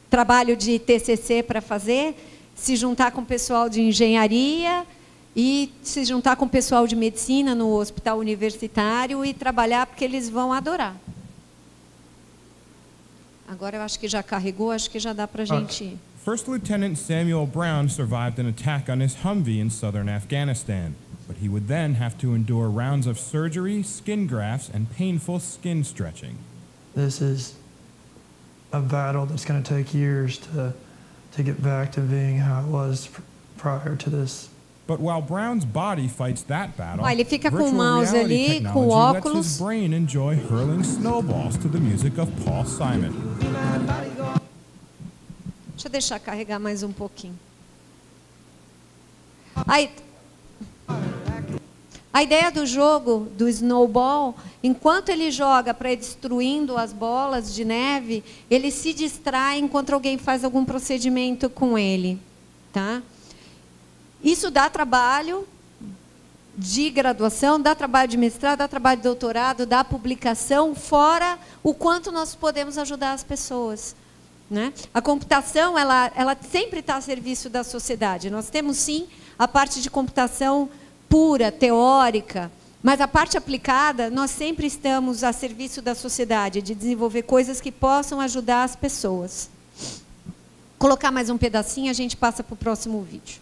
trabalho de TCC para fazer, se juntar com o pessoal de engenharia e se juntar com o pessoal de medicina no hospital universitário e trabalhar, porque eles vão adorar. Agora eu acho que já carregou, acho que já dá para a gente ir. First Lieutenant Samuel Brown survived an attack on his Humvee in southern Afghanistan, but he would then have to endure rounds of surgery, skin grafts, and painful skin stretching. This is a battle that's going to take years to get back to being how it was prior to this. But while Brown's body fights that battle, ele fica com o virtual mouse reality ali, com technology lets óculos. his brain enjoy hurling snowballs to the music of Paul Simon. Deixa eu deixar carregar mais um pouquinho. A ideia do jogo, do snowball, enquanto ele joga para ir destruindo as bolas de neve, ele se distrai enquanto alguém faz algum procedimento com ele. Tá? Isso dá trabalho de graduação, dá trabalho de mestrado, dá trabalho de doutorado, dá publicação, fora o quanto nós podemos ajudar as pessoas. né? A computação, ela sempre está a serviço da sociedade. Nós temos, sim, a parte de computação pura, teórica, mas a parte aplicada, nós sempre estamos a serviço da sociedade, de desenvolver coisas que possam ajudar as pessoas. Colocar mais um pedacinho, a gente passa para o próximo vídeo.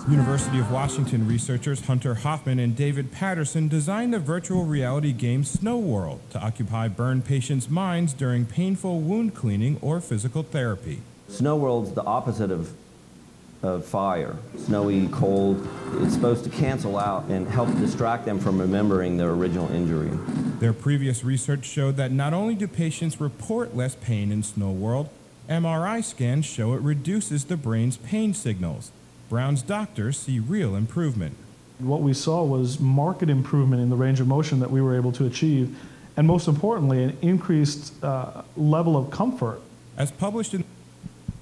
University of Washington researchers Hunter Hoffman and David Patterson designed the virtual reality game Snow World to occupy burn patients' minds during painful wound cleaning or physical therapy. Snow World's the opposite of fire. Snowy, cold. It's supposed to cancel out and help distract them from remembering their original injury. Their previous research showed that not only do patients report less pain in Snow World, MRI scans show it reduces the brain's pain signals. Brown's doctors see real improvement. What we saw was marked improvement in the range of motion that we were able to achieve, and most importantly, an increased level of comfort. As published in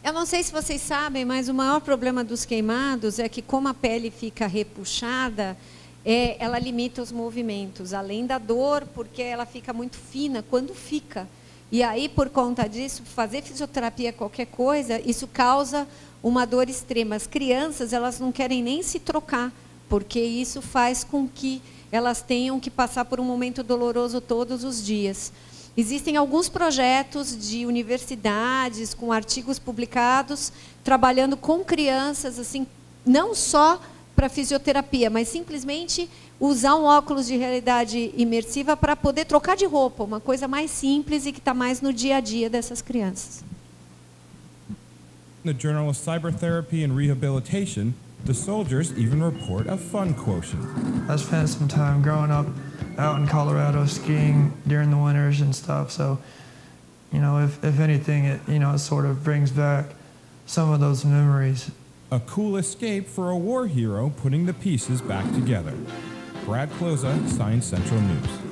Eu não sei se vocês sabem, mas o maior problema dos queimados é que, como a pele fica repuxada, ela limita os movimentos, além da dor, porque ela fica muito fina quando fica. E aí, por conta disso, fazer fisioterapia, qualquer coisa, isso causa uma dor extrema. As crianças, elas não querem nem se trocar, porque isso faz com que elas tenham que passar por um momento doloroso todos os dias. Existem alguns projetos de universidades, com artigos publicados, trabalhando com crianças, assim, não só para fisioterapia, mas simplesmente usar um óculos de realidade imersiva para poder trocar de roupa, uma coisa mais simples e que está mais no dia a dia dessas crianças. The Journal of Cybertherapy and Rehabilitation, the soldiers even report a fun quotient. I spent some time growing up out in Colorado skiing during the winters and stuff, so, you know, if anything, it sort of brings back some of those memories. A cool escape for a war hero putting the pieces back together. Brad Closa, Science Central News.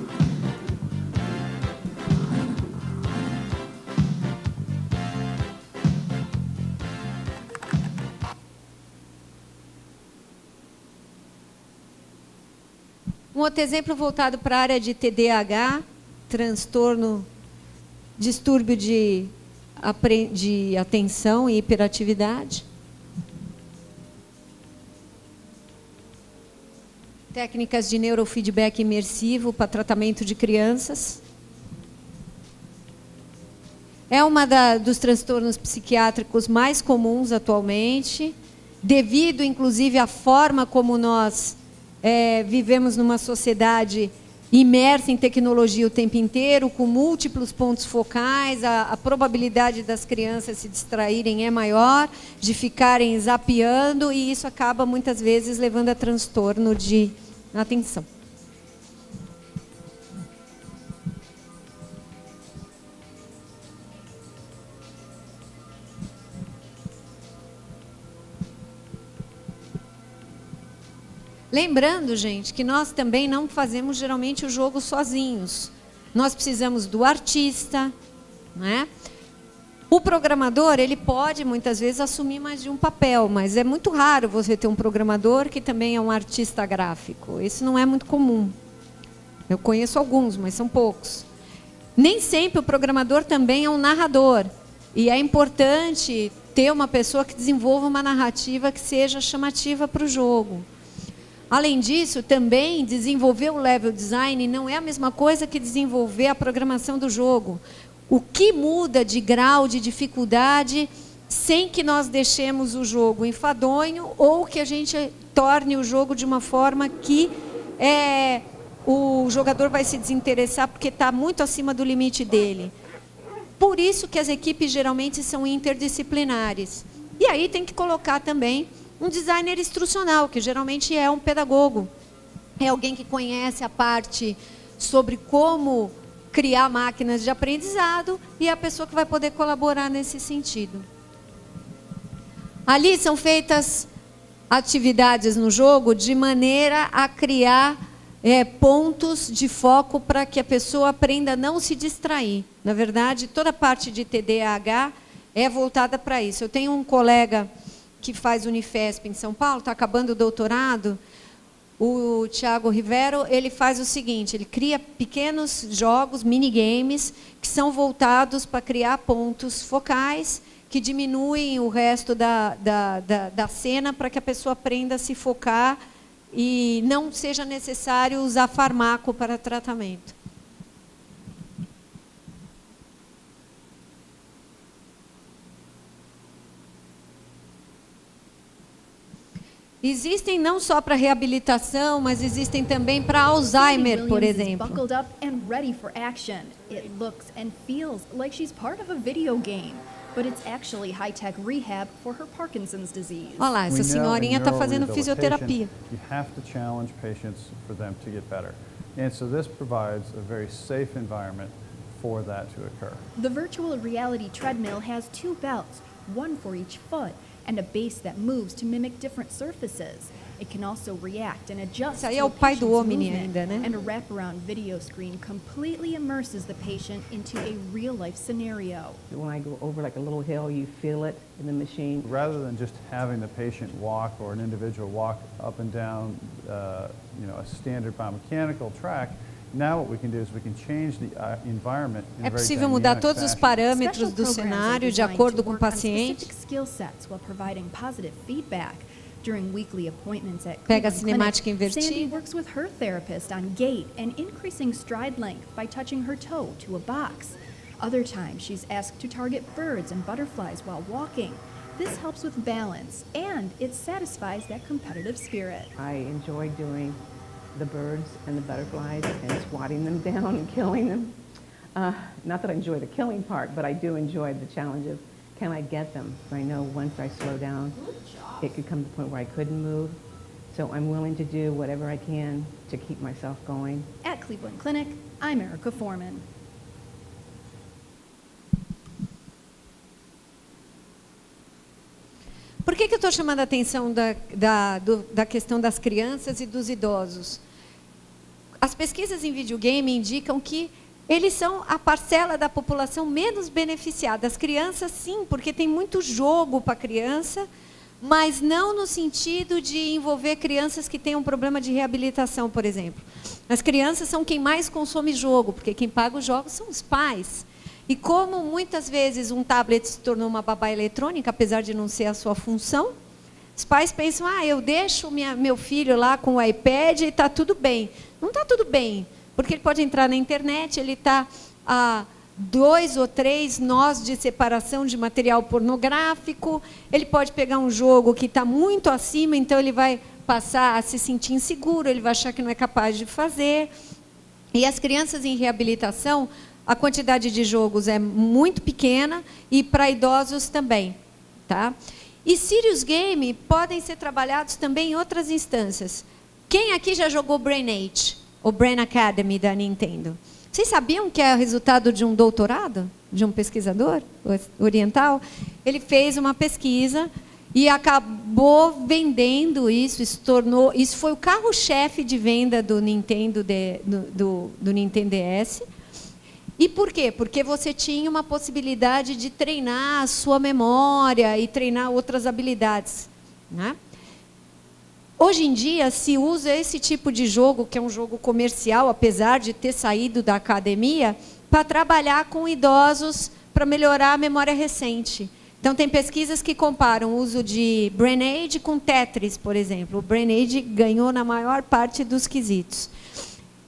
Um outro exemplo voltado para a área de TDAH, transtorno, distúrbio de atenção e hiperatividade. Técnicas de neurofeedback imersivo para tratamento de crianças. É uma dos transtornos psiquiátricos mais comuns atualmente, devido, inclusive, à forma como nós vivemos numa sociedade imersa em tecnologia o tempo inteiro, com múltiplos pontos focais, a probabilidade das crianças se distraírem é maior, de ficarem zapeando, e isso acaba, muitas vezes, levando a transtorno de atenção. Lembrando, gente, que nós também não fazemos geralmente o jogo sozinhos. Nós precisamos do artista, né? O programador, ele pode muitas vezes assumir mais de um papel, mas é muito raro você ter um programador que também é um artista gráfico. Isso não é muito comum. Eu conheço alguns, mas são poucos. Nem sempre o programador também é um narrador. E é importante ter uma pessoa que desenvolva uma narrativa que seja chamativa para o jogo. Além disso, também desenvolver o level design não é a mesma coisa que desenvolver a programação do jogo. O que muda de grau de dificuldade sem que nós deixemos o jogo enfadonho ou que a gente torne o jogo de uma forma que o jogador vai se desinteressar porque está muito acima do limite dele. Por isso que as equipes geralmente são interdisciplinares. E aí tem que colocar também um designer instrucional, que geralmente é um pedagogo. É alguém que conhece a parte sobre como criar máquinas de aprendizado e é a pessoa que vai poder colaborar nesse sentido. Ali são feitas atividades no jogo de maneira a criar pontos de foco para que a pessoa aprenda a não se distrair. Na verdade, toda a parte de TDAH é voltada para isso. Eu tenho um colega que faz Unifesp em São Paulo, está acabando o doutorado. o Thiago Rivero, ele faz o seguinte, ele cria pequenos jogos, minigames, que são voltados para criar pontos focais, que diminuem o resto da cena para que a pessoa aprenda a se focar e não seja necessário usar fármaco para tratamento. Existem não só para reabilitação, mas existem também para Alzheimer, por exemplo. Buckled up and ready for action. It looks and feels like she's part of a video game, but it's actually high-tech rehab for her Parkinson's disease. Olha lá, essa senhorinha está fazendo fisioterapia. You have to challenge patients for them to get better. And so this provides a very safe environment for that to occur. The virtual reality treadmill has 2 belts, one for each foot, and a base that moves to mimic different surfaces. It can also react and adjust Isso aí é o pai do Omni movement, ainda, né? and a wraparound video screen completely immerses the patient into a real-life scenario. When I go over like a little hill, you feel it in the machine. Rather than just having the patient walk or an individual walk up and down, you know, a standard biomechanical track, now what we can do is we can change the environment in a É very possível mudar dynamic todos os fashion. parâmetros do cenário de acordo com o paciente. Skill sets while providing positive feedback. During weekly appointments at Pega a Cleveland cinemática Clinic, Sandy invertida. works with her therapist on gait and increasing stride length by touching her toe to a box. Other times, she's asked to target birds and butterflies while walking. This helps with balance, and it satisfies that competitive spirit. I enjoy doing the birds and the butterflies and swatting them down and killing them. Not that I enjoy the killing part, but I do enjoy the challenge of can I get them? I know once I slow down, it could come to the point where I couldn't move. So I'm willing to do whatever I can to keep myself going. At Cleveland Clinic, I'm Erica Foreman. Por que eu estou chamando a atenção da questão das crianças e dos idosos? As pesquisas em videogame indicam que eles são a parcela da população menos beneficiada. As crianças, sim, porque tem muito jogo para criança, mas não no sentido de envolver crianças que tenham problema de reabilitação, por exemplo. As crianças são quem mais consome jogo, porque quem paga os jogos são os pais. E como muitas vezes um tablet se tornou uma babá eletrônica, apesar de não ser a sua função, os pais pensam, eu deixo meu filho lá com o iPad e está tudo bem. Não está tudo bem, porque ele pode entrar na internet, ele está a 2 ou 3 nós de separação de material pornográfico, ele pode pegar um jogo que está muito acima, então ele vai passar a se sentir inseguro, ele vai achar que não é capaz de fazer. E as crianças em reabilitação, a quantidade de jogos é muito pequena e para idosos também, tá? E Serious Game podem ser trabalhados também em outras instâncias. Quem aqui já jogou Brain Age, ou Brain Academy da Nintendo? Vocês sabiam que é o resultado de um doutorado, de um pesquisador oriental? Ele fez uma pesquisa e acabou vendendo isso, isso foi o carro-chefe de venda do Nintendo, do Nintendo DS. E por quê? Porque você tinha uma possibilidade de treinar a sua memória e treinar outras habilidades, né? Hoje em dia se usa esse tipo de jogo, que é um jogo comercial, apesar de ter saído da academia, para trabalhar com idosos para melhorar a memória recente. Então tem pesquisas que comparam o uso de Brain Age com Tetris, por exemplo. O Brain Age ganhou na maior parte dos quesitos.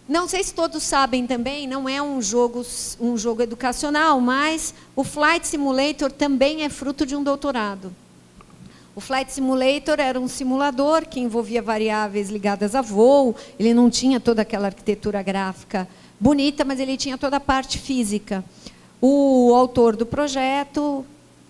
Não sei se todos sabem também, não é um jogo educacional, mas o Flight Simulator também é fruto de um doutorado. O Flight Simulator era um simulador que envolvia variáveis ligadas a voo, ele não tinha toda aquela arquitetura gráfica bonita, mas ele tinha toda a parte física. O autor do projeto,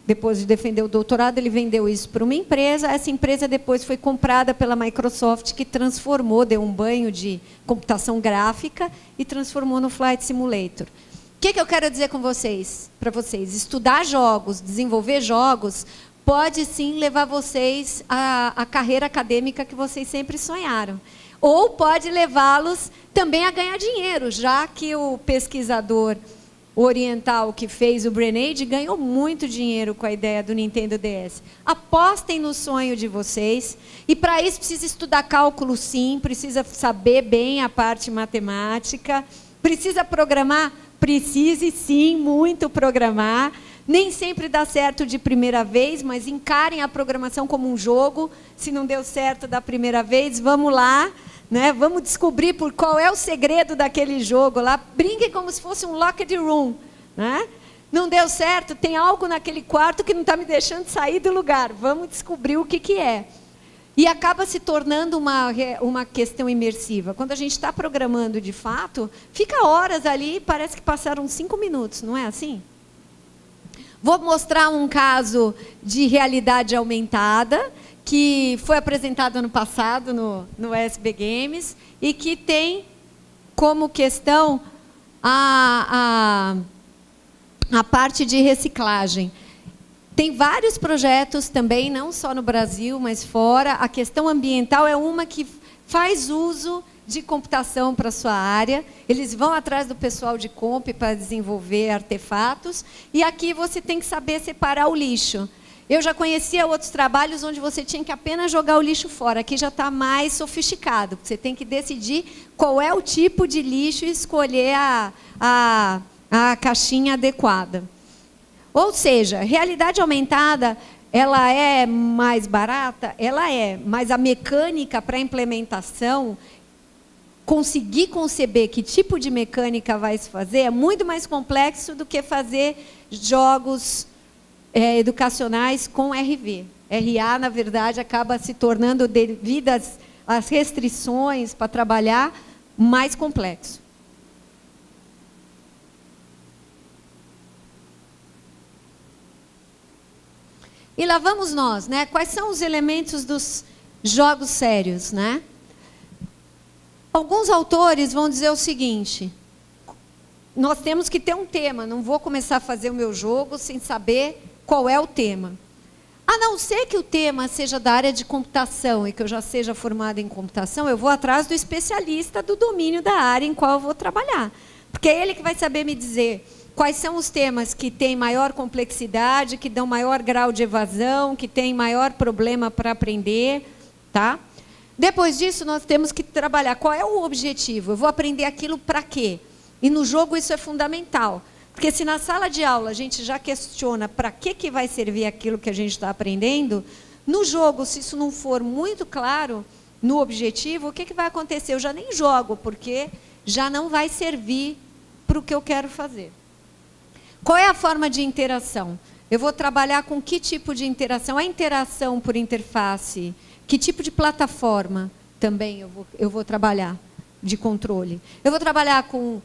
depois de defender o doutorado, ele vendeu isso para uma empresa. Essa empresa depois foi comprada pela Microsoft, que transformou, deu um banho de computação gráfica e transformou no Flight Simulator. O que eu quero dizer com vocês, para vocês? Estudar jogos, desenvolver jogos, pode sim levar vocês à carreira acadêmica que vocês sempre sonharam. Ou pode levá-los também a ganhar dinheiro, já que o pesquisador, oriental que fez o Brenade ganhou muito dinheiro com a ideia do Nintendo DS. Apostem no sonho de vocês. E para isso precisa estudar cálculo, sim. Precisa saber bem a parte matemática. Precisa programar? Precise, sim, muito programar. Nem sempre dá certo de primeira vez, mas encarem a programação como um jogo. Se não deu certo da primeira vez, vamos lá. Né? Vamos descobrir qual é o segredo daquele jogo lá. Brinquem como se fosse um locked room. Né? Não deu certo, tem algo naquele quarto que não está me deixando sair do lugar. Vamos descobrir o que é. E acaba se tornando uma questão imersiva. Quando a gente está programando de fato, fica horas ali e parece que passaram 5 minutos, não é assim? Vou mostrar um caso de realidade aumentada, que foi apresentado ano passado no SB Games, e que tem como questão a parte de reciclagem. Tem vários projetos também, não só no Brasil, mas fora. A questão ambiental é uma que faz uso de computação para a sua área. Eles vão atrás do pessoal de comp para desenvolver artefatos. E aqui você tem que saber separar o lixo. Eu já conhecia outros trabalhos onde você tinha que apenas jogar o lixo fora. Aqui já está mais sofisticado. Você tem que decidir qual é o tipo de lixo e escolher a caixinha adequada. Ou seja, realidade aumentada, ela é mais barata? Ela é, mas a mecânica para a implementação, conseguir conceber que tipo de mecânica vai se fazer, é muito mais complexo do que fazer jogos educacionais com RV. RA, na verdade, acaba se tornando, devido às restrições para trabalhar, mais complexo. E lá vamos nós, né? Quais são os elementos dos jogos sérios, né? Alguns autores vão dizer o seguinte: nós temos que ter um tema, não vou começar a fazer o meu jogo sem saber qual é o tema. A não ser que o tema seja da área de computação e que eu já seja formada em computação, eu vou atrás do especialista do domínio da área em qual eu vou trabalhar. Porque é ele que vai saber me dizer quais são os temas que têm maior complexidade, que dão maior grau de evasão, que têm maior problema para aprender. Tá? Depois disso, nós temos que trabalhar qual é o objetivo. Eu vou aprender aquilo para quê? E no jogo isso é fundamental. Porque se na sala de aula a gente já questiona para que vai servir aquilo que a gente está aprendendo, no jogo, se isso não for muito claro no objetivo, o que vai acontecer? Eu já nem jogo, porque já não vai servir para o que eu quero fazer. Qual é a forma de interação? Eu vou trabalhar com que tipo de interação? A interação por interface, que tipo de plataforma também eu vou trabalhar de controle? Eu vou trabalhar com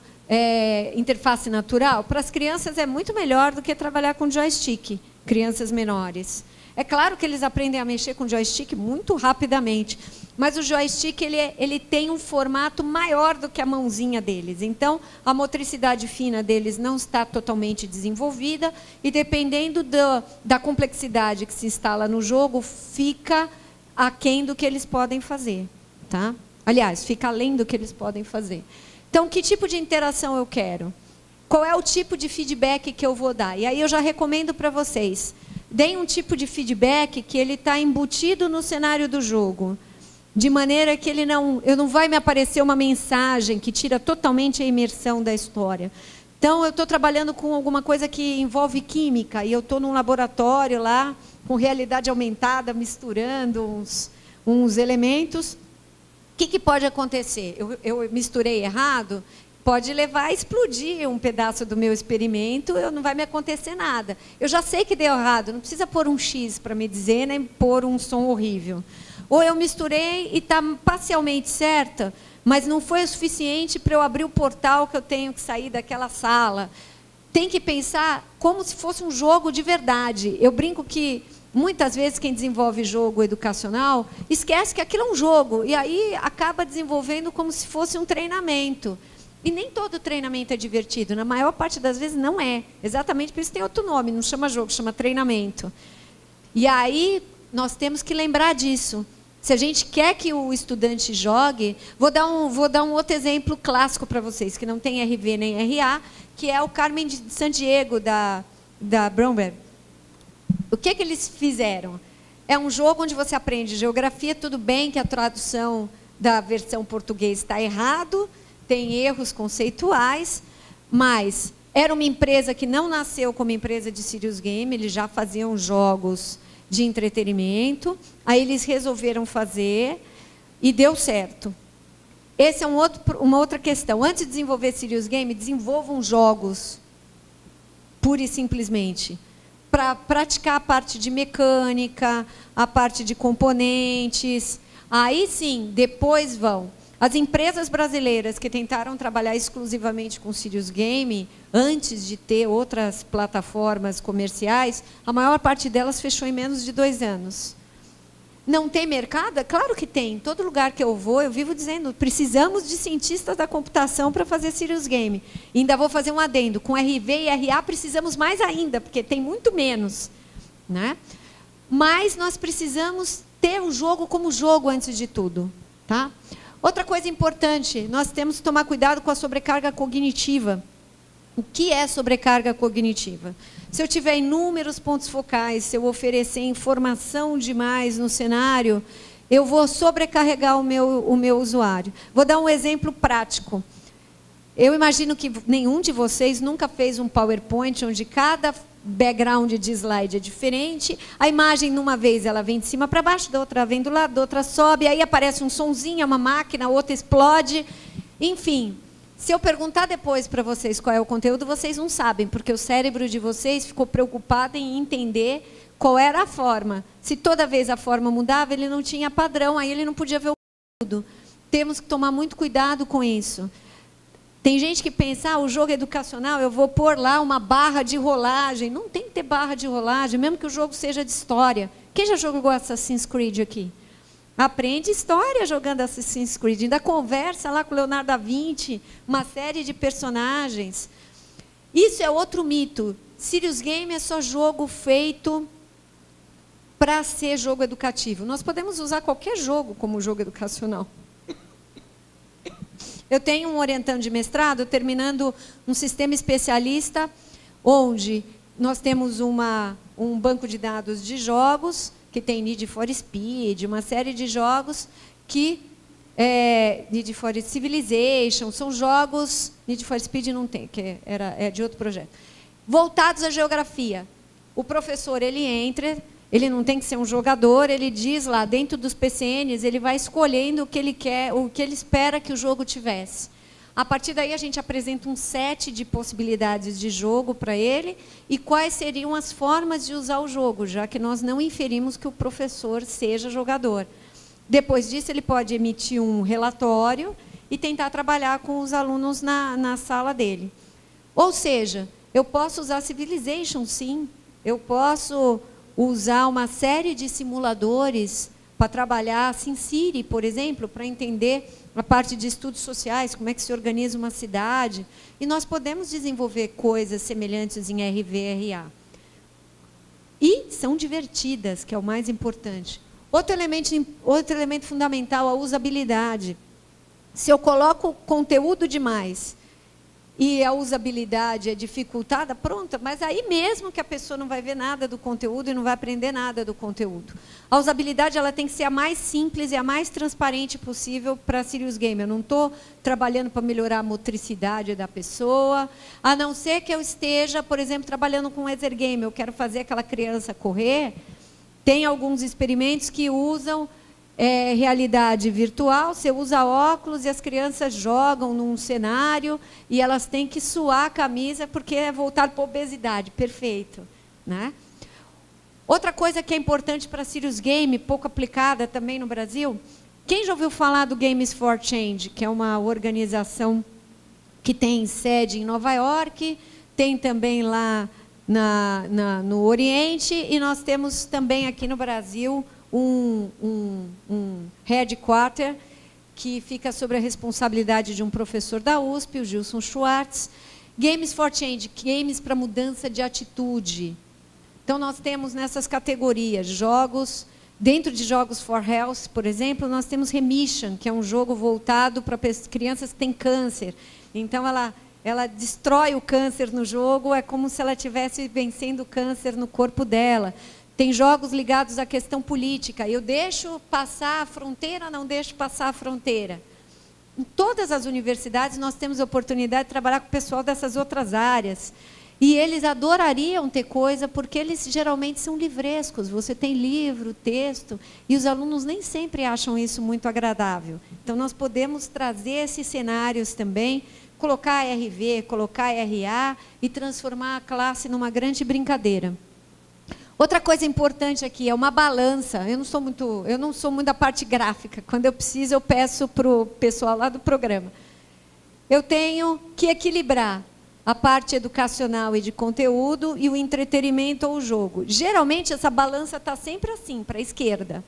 interface natural? Para as crianças é muito melhor do que trabalhar com joystick, crianças menores. É claro que eles aprendem a mexer com joystick muito rapidamente, mas o joystick ele tem um formato maior do que a mãozinha deles. Então, a motricidade fina deles não está totalmente desenvolvida e, dependendo da complexidade que se instala no jogo, fica aquém do que eles podem fazer. Tá? Aliás, fica além do que eles podem fazer. Então, que tipo de interação eu quero? Qual é o tipo de feedback que eu vou dar? E aí eu já recomendo para vocês, deem um tipo de feedback que ele está embutido no cenário do jogo, de maneira que não vai me aparecer uma mensagem que tira totalmente a imersão da história. Então, eu estou trabalhando com alguma coisa que envolve química, e eu estou num laboratório lá, com realidade aumentada, misturando uns elementos. O que pode acontecer? Eu misturei errado? Pode levar a explodir um pedaço do meu experimento, não vai me acontecer nada. Eu já sei que deu errado, não precisa pôr um X para me dizer, nem pôr um som horrível. Ou eu misturei e está parcialmente certa, mas não foi o suficiente para eu abrir o portal que eu tenho que sair daquela sala. Tem que pensar como se fosse um jogo de verdade. Eu brinco que, muitas vezes, quem desenvolve jogo educacional esquece que aquilo é um jogo, e aí acaba desenvolvendo como se fosse um treinamento. E nem todo treinamento é divertido, na maior parte das vezes não é. Exatamente por isso tem outro nome, não chama jogo, chama treinamento. E aí nós temos que lembrar disso. Se a gente quer que o estudante jogue, vou dar um outro exemplo clássico para vocês, que não tem RV nem RA, que é o Carmen de Sandiego, da Bromberg. O que eles fizeram? É um jogo onde você aprende geografia, tudo bem que a tradução da versão português está errado, tem erros conceituais, mas era uma empresa que não nasceu como empresa de serious game, eles já faziam jogos de entretenimento, aí eles resolveram fazer e deu certo. Essa é uma outra questão. Antes de desenvolver serious game, desenvolvam jogos, pura e simplesmente, para praticar a parte de mecânica, a parte de componentes. Aí sim, depois vão. As empresas brasileiras que tentaram trabalhar exclusivamente com serious game, antes de ter outras plataformas comerciais, a maior parte delas fechou em menos de 2 anos. Não tem mercado? Claro que tem. Em todo lugar que eu vou, eu vivo dizendo, precisamos de cientistas da computação para fazer serious game. E ainda vou fazer um adendo. Com RV e RA precisamos mais ainda, porque tem muito menos, né? Mas nós precisamos ter o jogo como jogo antes de tudo, tá? Outra coisa importante, nós temos que tomar cuidado com a sobrecarga cognitiva. O que é sobrecarga cognitiva? Se eu tiver inúmeros pontos focais, se eu oferecer informação demais no cenário, eu vou sobrecarregar o meu usuário. Vou dar um exemplo prático. Eu imagino que nenhum de vocês nunca fez um PowerPoint onde cada background de slide é diferente, a imagem, numa vez, ela vem de cima para baixo, da outra vem do lado, da outra sobe, aí aparece um sonzinho, uma máquina, a outra explode. Enfim, se eu perguntar depois para vocês qual é o conteúdo, vocês não sabem, porque o cérebro de vocês ficou preocupado em entender qual era a forma. Se toda vez a forma mudava, ele não tinha padrão, aí ele não podia ver o conteúdo. Temos que tomar muito cuidado com isso. Tem gente que pensa, o jogo educacional, eu vou pôr lá uma barra de rolagem. Não tem que ter barra de rolagem, mesmo que o jogo seja de história. Quem já jogou Assassin's Creed aqui? Aprende história jogando Assassin's Creed. Ainda conversa lá com Leonardo da Vinci, uma série de personagens. Isso é outro mito. Serious Game é só jogo feito para ser jogo educativo. Nós podemos usar qualquer jogo como jogo educacional. Eu tenho um orientando de mestrado, terminando um sistema especialista, onde nós temos um banco de dados de jogos, que tem Need for Speed, uma série de jogos que... Need for Civilization, são jogos... Need for Speed não tem, que é de outro projeto. Voltados à geografia. O professor, ele entra... Ele não tem que ser um jogador, ele diz lá, dentro dos PCNs, ele vai escolhendo o que ele quer, o que ele espera que o jogo tivesse. A partir daí, a gente apresenta um set de possibilidades de jogo para ele e quais seriam as formas de usar o jogo, já que nós não inferimos que o professor seja jogador. Depois disso, ele pode emitir um relatório e tentar trabalhar com os alunos na sala dele. Ou seja, eu posso usar Civilization, sim, eu posso... usar uma série de simuladores para trabalhar SimCity, por exemplo, para entender a parte de estudos sociais, como é que se organiza uma cidade. E nós podemos desenvolver coisas semelhantes em RV e RA. E são divertidas, que é o mais importante. Outro elemento fundamental, a usabilidade. Se eu coloco conteúdo demais e a usabilidade é dificultada, pronto, mas aí mesmo que a pessoa não vai ver nada do conteúdo e não vai aprender nada do conteúdo. A usabilidade ela tem que ser a mais simples e a mais transparente possível para serious game. Eu não estou trabalhando para melhorar a motricidade da pessoa, a não ser que eu esteja, por exemplo, trabalhando com laser game, eu quero fazer aquela criança correr. Tem alguns experimentos que usam realidade virtual, você usa óculos e as crianças jogam num cenário e elas têm que suar a camisa porque é voltado para a obesidade. Perfeito, né? Outra coisa que é importante para serious game, pouco aplicada também no Brasil, quem já ouviu falar do Games for Change, que é uma organização que tem sede em Nova York, tem também lá no Oriente, e nós temos também aqui no Brasil um headquarter que fica sob a responsabilidade de um professor da USP, o Gilson Schwartz. Games for Change, games para mudança de atitude. Então, nós temos nessas categorias jogos Dentro de jogos for health, por exemplo, nós temos Remission, que é um jogo voltado para crianças que têm câncer. Então, ela destrói o câncer no jogo, é como se ela estivesse vencendo o câncer no corpo dela. Tem jogos ligados à questão política. Eu deixo passar a fronteira, não deixo passar a fronteira. Em todas as universidades, nós temos a oportunidade de trabalhar com o pessoal dessas outras áreas. E eles adorariam ter coisa, porque eles geralmente são livrescos. Você tem livro, texto, e os alunos nem sempre acham isso muito agradável. Então, nós podemos trazer esses cenários também, colocar RV, colocar RA e transformar a classe numa grande brincadeira. Outra coisa importante aqui é uma balança. Eu não sou muito da parte gráfica. Quando eu preciso, eu peço para o pessoal lá do programa. Eu tenho que equilibrar a parte educacional e de conteúdo e o entretenimento ou o jogo. Geralmente, essa balança está sempre assim, para a esquerda.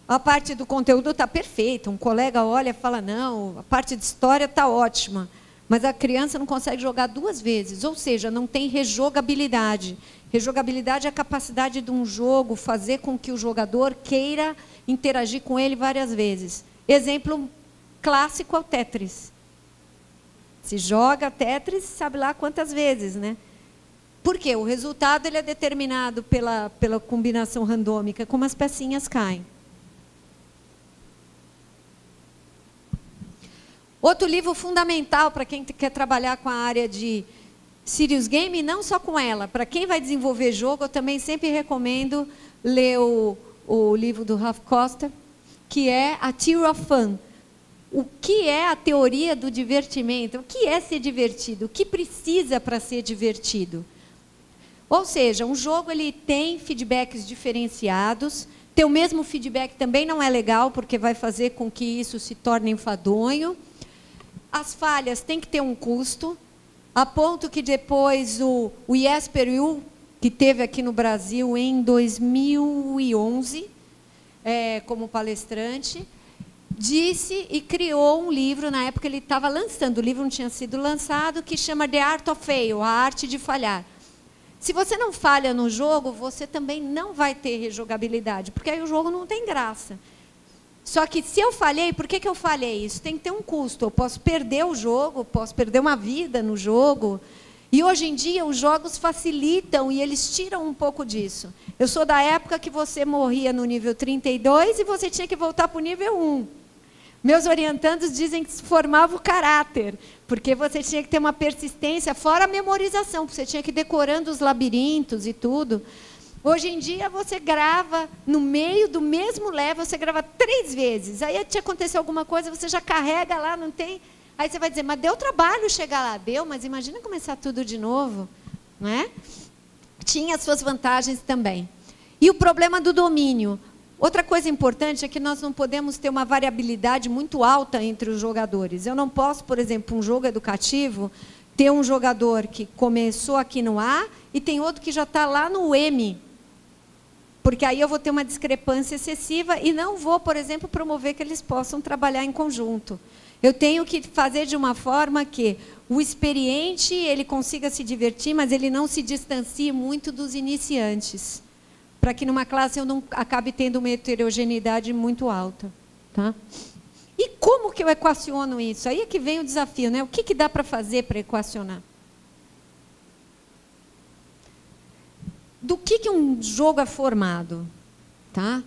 A parte do conteúdo está perfeita. Um colega olha e fala, não, a parte de história está ótima. Mas a criança não consegue jogar 2 vezes, ou seja, não tem rejogabilidade. Rejogabilidade é a capacidade de um jogo fazer com que o jogador queira interagir com ele várias vezes. Exemplo clássico é o Tetris. Se joga Tetris, sabe lá quantas vezes, né? Por quê? O resultado ele é determinado pela combinação randômica, como as pecinhas caem. Outro livro fundamental para quem quer trabalhar com a área de Serious Game, e não só com ela. Para quem vai desenvolver jogo, eu também sempre recomendo ler o livro do Ralph Koster, que é A Theory of Fun. O que é a teoria do divertimento? O que é ser divertido? O que precisa para ser divertido? Ou seja, um jogo ele tem feedbacks diferenciados. Ter o mesmo feedback também não é legal, porque vai fazer com que isso se torne enfadonho. As falhas têm que ter um custo, a ponto que depois o Jesper Juhl, que teve aqui no Brasil em 2011, como palestrante, disse e criou um livro, na época ele estava lançando, o livro não tinha sido lançado, que chama The Art of Fail, a arte de falhar. Se você não falha no jogo, você também não vai ter rejogabilidade, porque aí o jogo não tem graça. Só que se eu falhei, por que eu falhei? Isso tem que ter um custo. Eu posso perder o jogo, posso perder uma vida no jogo. E hoje em dia os jogos facilitam e eles tiram um pouco disso. Eu sou da época que você morria no nível 32 e você tinha que voltar para o nível 1. Meus orientandos dizem que isso formava o caráter, porque você tinha que ter uma persistência, fora a memorização, porque você tinha que ir decorando os labirintos e tudo. Hoje em dia, você grava no meio do mesmo level, você grava 3 vezes. Aí te aconteceu alguma coisa, você já carrega lá, não tem... Aí você vai dizer, mas deu trabalho chegar lá. Deu, mas imagina começar tudo de novo. Não é? Tinha as suas vantagens também. E o problema do domínio. Outra coisa importante é que nós não podemos ter uma variabilidade muito alta entre os jogadores. Eu não posso, por exemplo, um jogo educativo, ter um jogador que começou aqui no A e tem outro que já está lá no M. Porque aí eu vou ter uma discrepância excessiva e não vou, por exemplo, promover que eles possam trabalhar em conjunto. Eu tenho que fazer de uma forma que o experiente ele consiga se divertir, mas ele não se distancie muito dos iniciantes, para que numa classe eu não acabe tendo uma heterogeneidade muito alta. Tá? E como que eu equaciono isso? Aí é que vem o desafio, né? O que dá para fazer para equacionar? Do que um jogo é formado? Tá?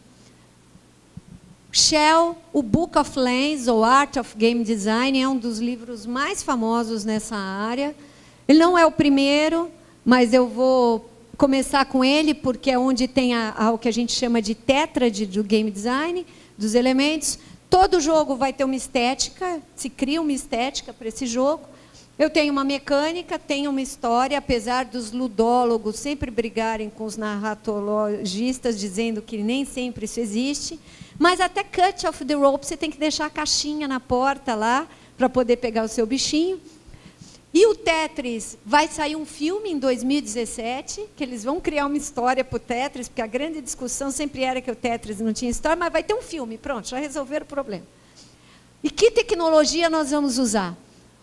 Shell, o Book of Lanes, ou Art of Game Design, é um dos livros mais famosos nessa área. Ele não é o primeiro, mas eu vou começar com ele, porque é onde tem o que a gente chama de tétrade do game design, dos elementos. Todo jogo vai ter uma estética, se cria uma estética para esse jogo. Eu tenho uma mecânica, tenho uma história, apesar dos ludólogos sempre brigarem com os narratologistas, dizendo que nem sempre isso existe. Mas até cut off the rope, você tem que deixar a caixinha na porta lá, para poder pegar o seu bichinho. E o Tetris, vai sair um filme em 2017, que eles vão criar uma história para o Tetris, porque a grande discussão sempre era que o Tetris não tinha história, mas vai ter um filme, pronto, já resolveram o problema. E que tecnologia nós vamos usar?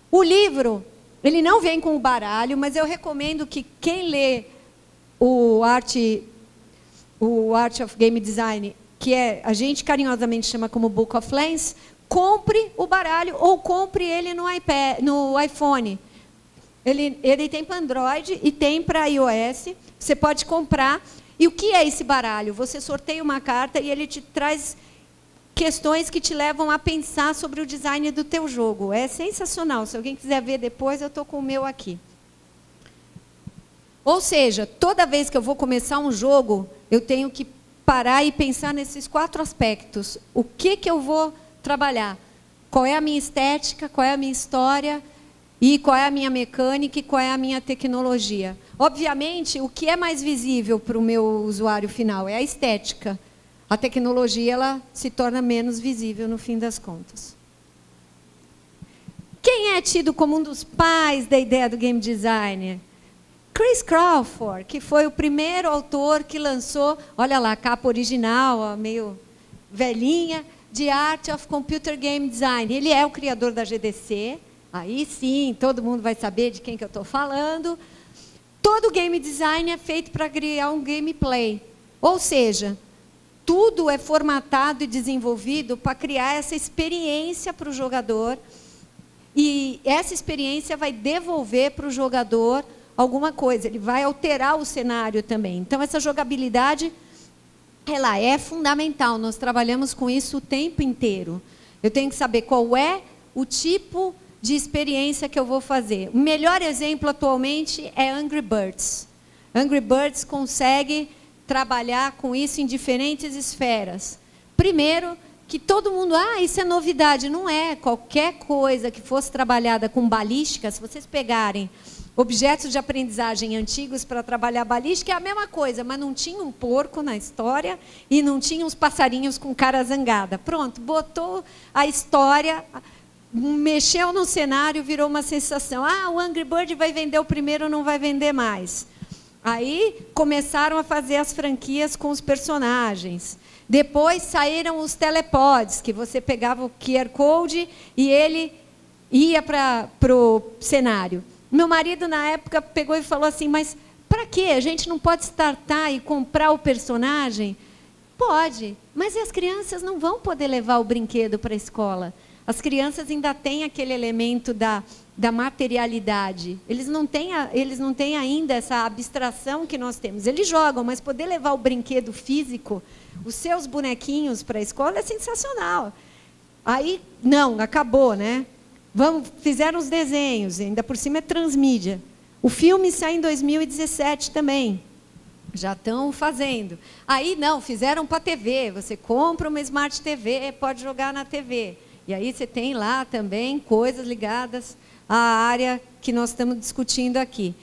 O livro, ele não vem com o baralho, mas eu recomendo que quem lê o o Art of Game Design, que a gente carinhosamente chama como Book of Lens, compre o baralho ou compre ele no iPad, no iPhone. Ele tem para Android e tem para iOS. Você pode comprar. E o que é esse baralho? Você sorteia uma carta e ele te traz questões que te levam a pensar sobre o design do teu jogo. É sensacional. Se alguém quiser ver depois, eu estou com o meu aqui. Ou seja, toda vez que eu vou começar um jogo, eu tenho que parar e pensar nesses 4 aspectos. O que eu vou trabalhar? Qual é a minha estética? Qual é a minha história? E qual é a minha mecânica e qual é a minha tecnologia? Obviamente, o que é mais visível para o meu usuário final é a estética. A tecnologia ela se torna menos visível no fim das contas. Quem é tido como um dos pais da ideia do game design? Chris Crawford, que foi o primeiro autor que lançou, olha lá, a capa original, ó, meio velhinha, The Art of Computer Game Design. Ele é o criador da GDC. Aí sim, todo mundo vai saber de quem que eu estou falando. Todo game design é feito para criar um gameplay. Ou seja, tudo é formatado e desenvolvido para criar essa experiência para o jogador. E essa experiência vai devolver para o jogador alguma coisa. Ele vai alterar o cenário também. Então, essa jogabilidade, ela é fundamental. Nós trabalhamos com isso o tempo inteiro. Eu tenho que saber qual é o tipo de experiência que eu vou fazer. O melhor exemplo atualmente é Angry Birds. Angry Birds consegue trabalhar com isso em diferentes esferas. Primeiro, que todo mundo, isso é novidade. Não é. Qualquer coisa que fosse trabalhada com balística, se vocês pegarem objetos de aprendizagem antigos para trabalhar balística, é a mesma coisa, mas não tinha um porco na história e não tinha uns passarinhos com cara zangada. Pronto, botou a história, mexeu no cenário, virou uma sensação. O Angry Bird vai vender o primeiro, não vai vender mais. Aí começaram a fazer as franquias com os personagens. Depois saíram os telepods, que você pegava o QR Code e ele ia para o cenário. Meu marido, na época, pegou e falou assim, mas para quê? A gente não pode startar e comprar o personagem? Pode, mas as crianças não vão poder levar o brinquedo para a escola. As crianças ainda têm aquele elemento da materialidade. Eles não têm ainda essa abstração que nós temos. Eles jogam, mas poder levar o brinquedo físico, os seus bonequinhos para a escola é sensacional. Aí, não, acabou, né? Fizeram os desenhos, ainda por cima é transmídia. O filme sai em 2017 também. Já estão fazendo. Aí, não, fizeram para a TV. Você compra uma Smart TV, pode jogar na TV. E aí você tem lá também coisas ligadas à área que nós estamos discutindo aqui.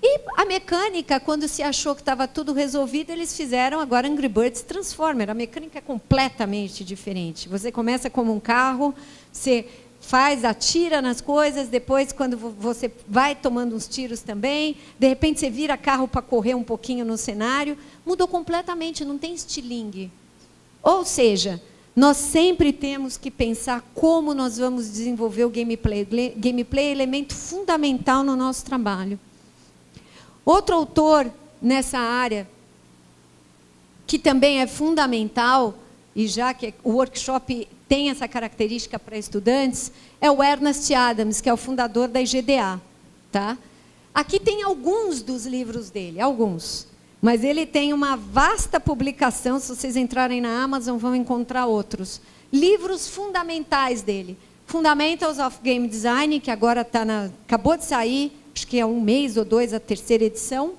E a mecânica, quando se achou que estava tudo resolvido, eles fizeram agora Angry Birds Transformer. A mecânica é completamente diferente. Você começa como um carro, você atira nas coisas, depois, quando você vai tomando uns tiros também, de repente você vira carro para correr um pouquinho no cenário. Mudou completamente, não tem estilingue. Ou seja, nós sempre temos que pensar como nós vamos desenvolver o gameplay. Gameplay é elemento fundamental no nosso trabalho. Outro autor nessa área, que também é fundamental, e já que o workshop tem essa característica para estudantes, é o Ernest Adams, que é o fundador da IGDA. Tá? Aqui tem alguns dos livros dele, alguns. Mas ele tem uma vasta publicação, se vocês entrarem na Amazon, vão encontrar outros. Livros fundamentais dele. Fundamentals of Game Design, que agora acabou de sair, acho que é 1 mês ou 2, a 3ª edição.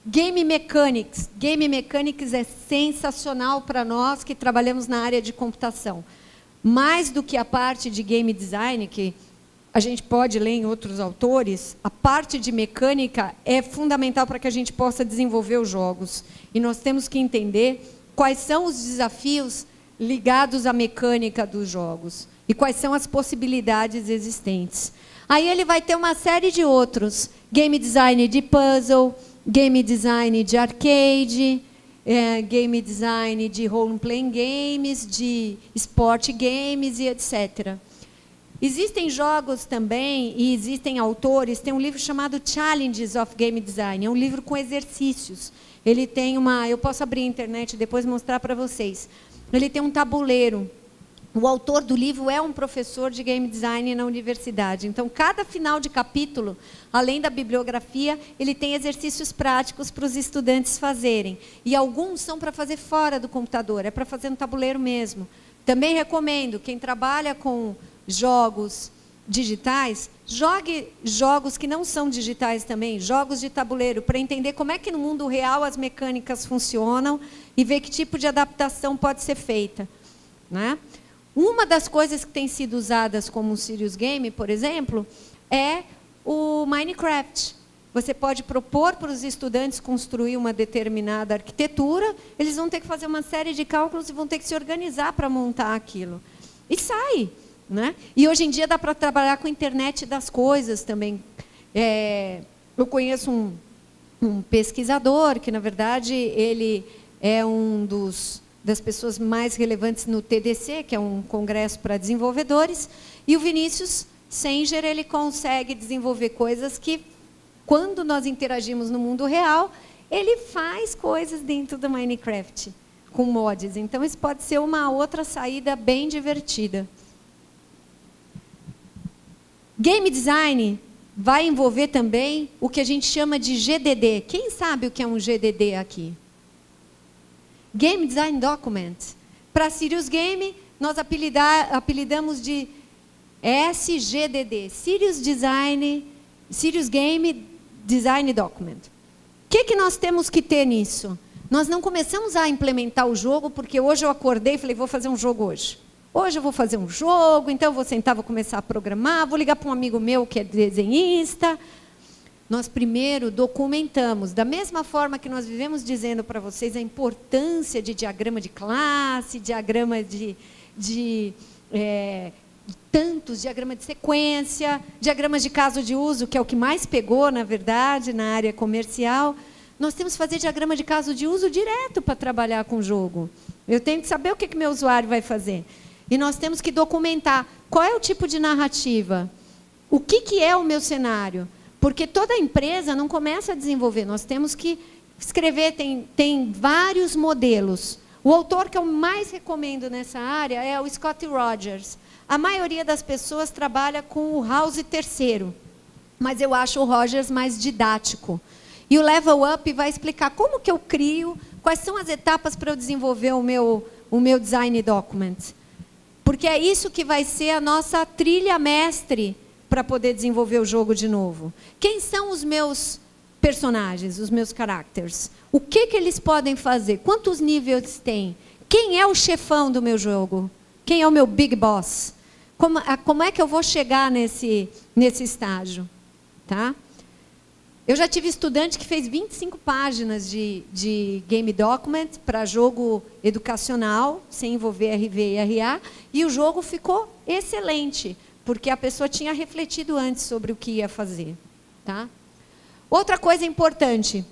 Game Mechanics. Game Mechanics é sensacional para nós que trabalhamos na área de computação. Mais do que a parte de Game Design, que a gente pode ler em outros autores, a parte de mecânica é fundamental para que a gente possa desenvolver os jogos. E nós temos que entender quais são os desafios ligados à mecânica dos jogos e quais são as possibilidades existentes. Aí ele vai ter uma série de outros, game design de puzzle, game design de arcade, game design de role-playing games, de sport games e etc. Existem jogos também, e existem autores, tem um livro chamado Challenges of Game Design, é um livro com exercícios, Ele tem eu posso abrir a internet e depois mostrar para vocês. Ele tem um tabuleiro. O autor do livro é um professor de game design na universidade. Então, cada final de capítulo, além da bibliografia, ele tem exercícios práticos para os estudantes fazerem. E alguns são para fazer fora do computador, é para fazer no tabuleiro mesmo. Também recomendo, quem trabalha com jogos digitais, jogue jogos que não são digitais também, jogos de tabuleiro, para entender como é que no mundo real as mecânicas funcionam e ver que tipo de adaptação pode ser feita, né? Uma das coisas que tem sido usadas como um serious game, por exemplo, é o Minecraft. Você pode propor para os estudantes construir uma determinada arquitetura, eles vão ter que fazer uma série de cálculos e vão ter que se organizar para montar aquilo. E sai, né? E hoje em dia dá para trabalhar com a internet das coisas também. Eu conheço um pesquisador que, na verdade, ele é das pessoas mais relevantes no TDC, que é um congresso para desenvolvedores, e o Vinícius Senger, ele consegue desenvolver coisas que, quando nós interagimos no mundo real, ele faz coisas dentro do Minecraft, com mods. Então, isso pode ser uma outra saída bem divertida. Game design vai envolver também o que a gente chama de GDD. Quem sabe o que é um GDD aqui? Game Design Document. Para Serious Game, nós apelidamos de SGDD, Serious Game Design Document. O que nós temos que ter nisso? Nós não começamos a implementar o jogo, porque hoje eu acordei e falei, vou fazer um jogo hoje. Hoje eu vou fazer um jogo, então eu vou sentar, vou começar a programar, vou ligar para um amigo meu que é desenhista. Nós primeiro documentamos, da mesma forma que nós vivemos dizendo para vocês a importância de diagrama de classe, diagrama diagrama de sequência, diagramas de caso de uso, que é o que mais pegou, na verdade, na área comercial. Nós temos que fazer diagrama de caso de uso direto para trabalhar com o jogo. Eu tenho que saber o que meu usuário vai fazer. E nós temos que documentar qual é o tipo de narrativa, o que é o meu cenário. Porque toda empresa não começa a desenvolver, nós temos que escrever, tem vários modelos. O autor que eu mais recomendo nessa área é o Scott Rogers. A maioria das pessoas trabalha com o House III, mas eu acho o Rogers mais didático. E o Level Up vai explicar como que eu crio, quais são as etapas para eu desenvolver o meu design document. Porque é isso que vai ser a nossa trilha mestre para poder desenvolver o jogo de novo. Quem são os meus personagens, os meus characters? O que eles podem fazer? Quantos níveis têm? Quem é o chefão do meu jogo? Quem é o meu big boss? Como é que eu vou chegar nesse estágio? Tá? Eu já tive estudante que fez 25 páginas de game document para jogo educacional, sem envolver RV e RA, e o jogo ficou excelente, porque a pessoa tinha refletido antes sobre o que ia fazer. Tá? Outra coisa importante,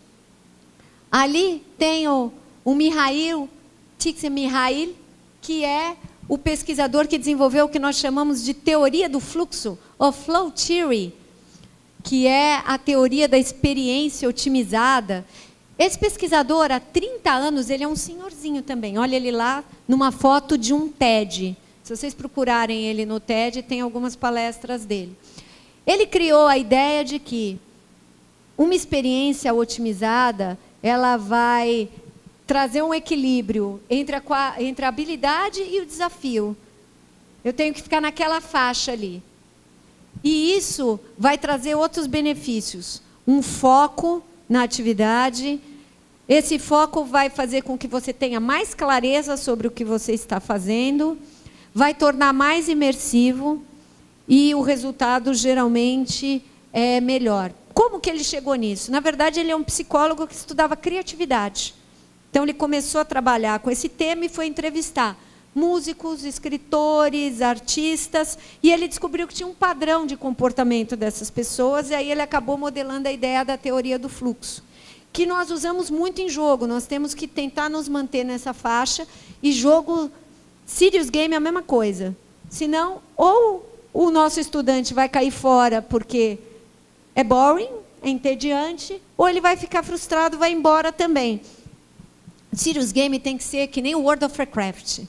ali tem o Mihail Csikszentmihalyi, que é o pesquisador que desenvolveu o que nós chamamos de teoria do fluxo, ou flow theory, que é a teoria da experiência otimizada. Esse pesquisador, há 30 anos, ele é um senhorzinho também. Olha ele lá numa foto de um TED. Se vocês procurarem ele no TED, tem algumas palestras dele. Ele criou a ideia de que uma experiência otimizada, ela vai trazer um equilíbrio entre a habilidade e o desafio. Eu tenho que ficar naquela faixa ali. E isso vai trazer outros benefícios. Um foco na atividade. Esse foco vai fazer com que você tenha mais clareza sobre o que você está fazendo, vai tornar mais imersivo e o resultado geralmente é melhor. Como que ele chegou nisso? Na verdade, ele é um psicólogo que estudava criatividade. Então, ele começou a trabalhar com esse tema e foi entrevistar músicos, escritores, artistas, e ele descobriu que tinha um padrão de comportamento dessas pessoas, e aí ele acabou modelando a ideia da teoria do fluxo, que nós usamos muito em jogo. Nós temos que tentar nos manter nessa faixa, e jogo, serious game é a mesma coisa. Senão, ou o nosso estudante vai cair fora porque é boring, é entediante, ou ele vai ficar frustrado, vai embora também. Serious Game tem que ser que nem o World of Warcraft.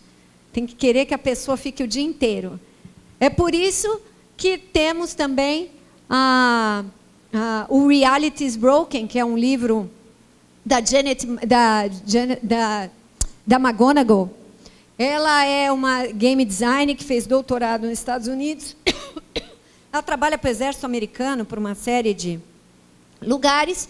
Tem que querer que a pessoa fique o dia inteiro. É por isso que temos também o Reality is Broken, que é um livro da McGonagall. Ela é uma game designer que fez doutorado nos Estados Unidos. Ela trabalha para o exército americano, por uma série de lugares,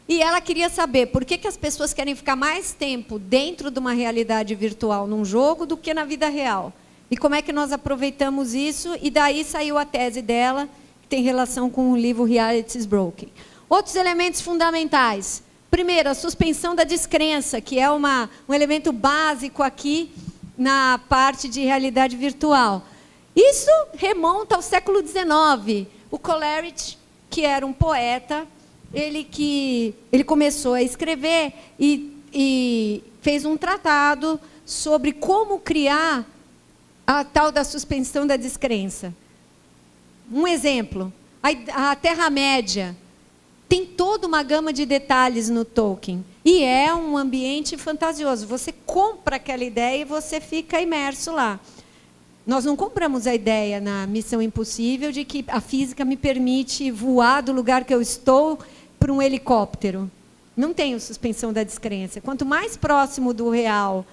e ela queria saber por que as pessoas querem ficar mais tempo dentro de uma realidade virtual num jogo do que na vida real. E como é que nós aproveitamos isso, e daí saiu a tese dela, que tem relação com o livro Reality is Broken. Outros elementos fundamentais. Primeiro, a suspensão da descrença, que é um elemento básico aqui na parte de realidade virtual. Isso remonta ao século XIX. O Coleridge, que era um poeta, ele começou a escrever e fez um tratado sobre como criar a tal da suspensão da descrença. Um exemplo, a Terra-média tem toda uma gama de detalhes no Tolkien. E é um ambiente fantasioso. Você compra aquela ideia e você fica imerso lá. Nós não compramos a ideia na Missão Impossível de que a física me permite voar do lugar que eu estou para um helicóptero. Não tenho suspensão da descrença. Quanto mais próximo do real,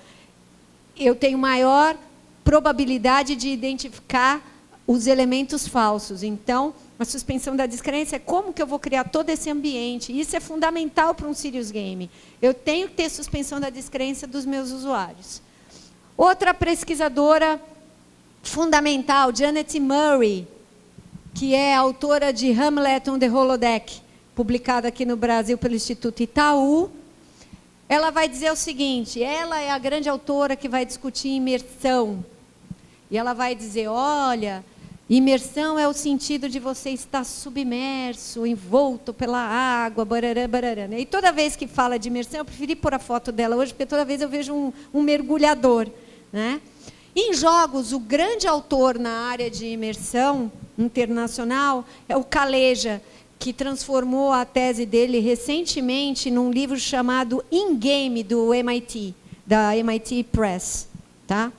eu tenho maior probabilidade de identificar os elementos falsos. Então, a suspensão da descrença é como que eu vou criar todo esse ambiente. Isso é fundamental para um serious game. Eu tenho que ter suspensão da descrença dos meus usuários. Outra pesquisadora fundamental, Janet Murray, que é autora de Hamlet on the Holodeck, publicada aqui no Brasil pelo Instituto Itaú. Ela vai dizer o seguinte, ela é a grande autora que vai discutir imersão. E ela vai dizer, olha, imersão é o sentido de você estar submerso, envolto pela água, barará, barará. E toda vez que fala de imersão, eu preferi pôr a foto dela hoje, porque toda vez eu vejo um mergulhador, né? Em jogos, o grande autor na área de imersão internacional é o Kaleja, que transformou a tese dele recentemente num livro chamado In-Game, do MIT, da MIT Press. Tá?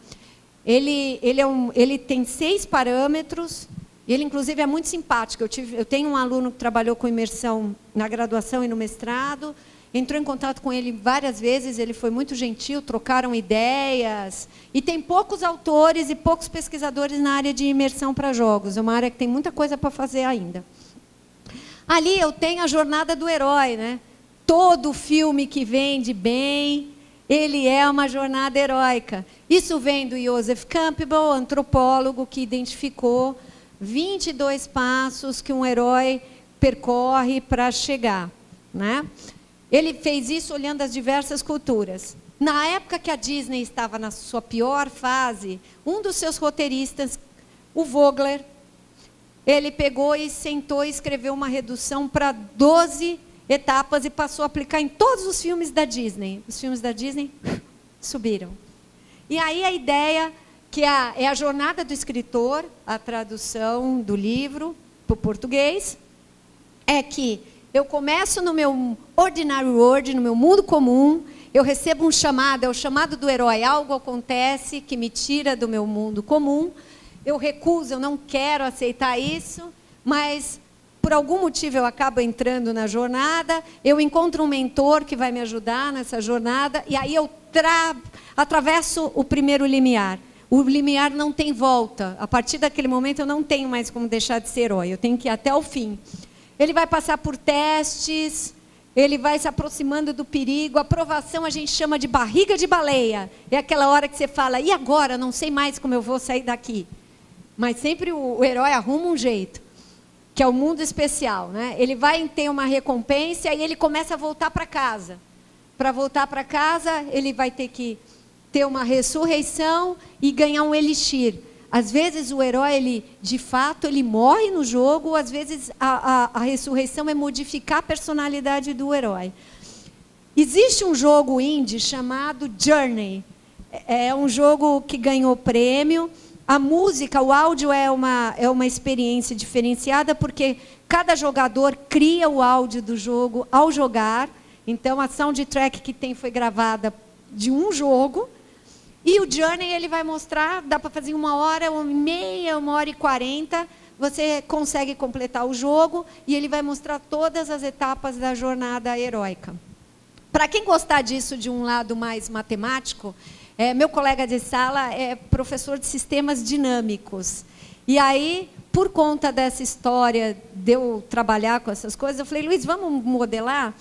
Ele tem 6 parâmetros, e ele, inclusive, é muito simpático. Eu tenho um aluno que trabalhou com imersão na graduação e no mestrado, entrou em contato com ele várias vezes, ele foi muito gentil, trocaram ideias. E tem poucos autores e poucos pesquisadores na área de imersão para jogos. É uma área que tem muita coisa para fazer ainda. Ali eu tenho a jornada do herói, né? Todo filme que vende bem, ele é uma jornada heróica. Isso vem do Joseph Campbell, antropólogo, que identificou 22 passos que um herói percorre para chegar, né? Ele fez isso olhando as diversas culturas. Na época que a Disney estava na sua pior fase, um dos seus roteiristas, o Vogler, ele pegou e sentou e escreveu uma redução para 12 etapas e passou a aplicar em todos os filmes da Disney. Os filmes da Disney subiram. E aí a ideia, que é a jornada do escritor, a tradução do livro para o português, é que eu começo no meu ordinary world, no meu mundo comum, eu recebo um chamado, é o chamado do herói, algo acontece que me tira do meu mundo comum, eu recuso, eu não quero aceitar isso, mas por algum motivo eu acabo entrando na jornada, eu encontro um mentor que vai me ajudar nessa jornada, e aí eu atravesso o primeiro limiar. O limiar não tem volta, a partir daquele momento eu não tenho mais como deixar de ser herói, eu tenho que ir até o fim. Ele vai passar por testes, ele vai se aproximando do perigo. A aprovação a gente chama de barriga de baleia. É aquela hora que você fala, e agora? Não sei mais como eu vou sair daqui. Mas sempre o herói arruma um jeito, que é o mundo especial, né? Ele vai ter uma recompensa e ele começa a voltar para casa. Para voltar para casa, ele vai ter que ter uma ressurreição e ganhar um elixir. Às vezes o herói, de fato, ele morre no jogo, às vezes a ressurreição é modificar a personalidade do herói. Existe um jogo indie chamado Journey. É um jogo que ganhou prêmio. A música, o áudio é uma experiência diferenciada, porque Cada jogador cria o áudio do jogo ao jogar. Então, a soundtrack que tem foi gravada de um jogo. E o Journey, ele vai mostrar, dá para fazer 1h30, 1h40. Você consegue completar o jogo e ele vai mostrar todas as etapas da jornada heróica. Para quem gostar disso de um lado mais matemático, meu colega de sala é professor de sistemas dinâmicos. E aí, por conta dessa história de eu trabalhar com essas coisas, eu falei, Luiz, vamos modelar?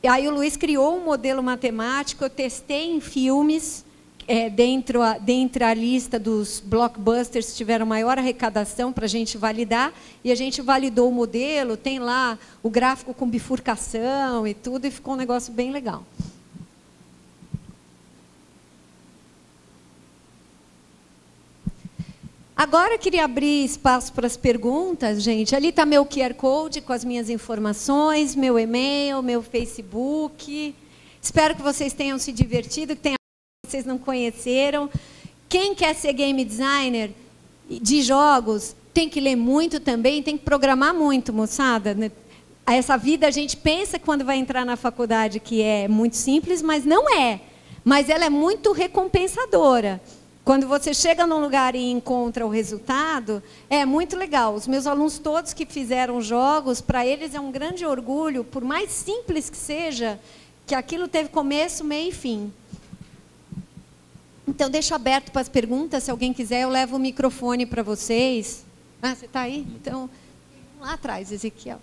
E aí o Luiz criou um modelo matemático, eu testei em filmes, dentro a lista dos blockbusters que tiveram maior arrecadação para a gente validar, e a gente validou o modelo, tem lá o gráfico com bifurcação e tudo, e ficou um negócio bem legal. Agora eu queria abrir espaço para as perguntas, gente. Ali está meu QR Code com as minhas informações, meu e-mail, meu Facebook. Espero que vocês tenham se divertido, que tenham vocês não conheceram. Quem quer ser game designer de jogos tem que ler muito também, tem que programar muito, moçada. Essa vida a gente pensa quando vai entrar na faculdade que é muito simples, mas não é. Mas ela é muito recompensadora. Quando você chega num lugar e encontra o resultado, é muito legal. Os meus alunos todos que fizeram jogos, para eles é um grande orgulho, por mais simples que seja, que aquilo teve começo, meio e fim. Então, deixo aberto para as perguntas. Se alguém quiser, eu levo o microfone para vocês. Ah, você está aí? Então, lá atrás, Ezequiel.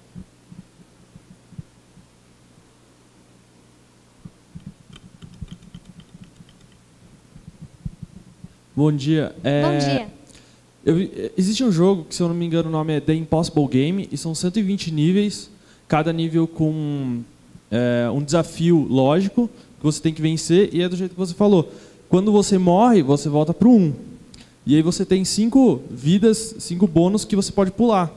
Bom dia. Bom dia. Existe um jogo que, se eu não me engano, o nome é The Impossible Game, e são 120 níveis, cada nível com um desafio lógico que você tem que vencer, e é do jeito que você falou. Quando você morre, você volta para o 1. E aí você tem 5 vidas, 5 bônus que você pode pular.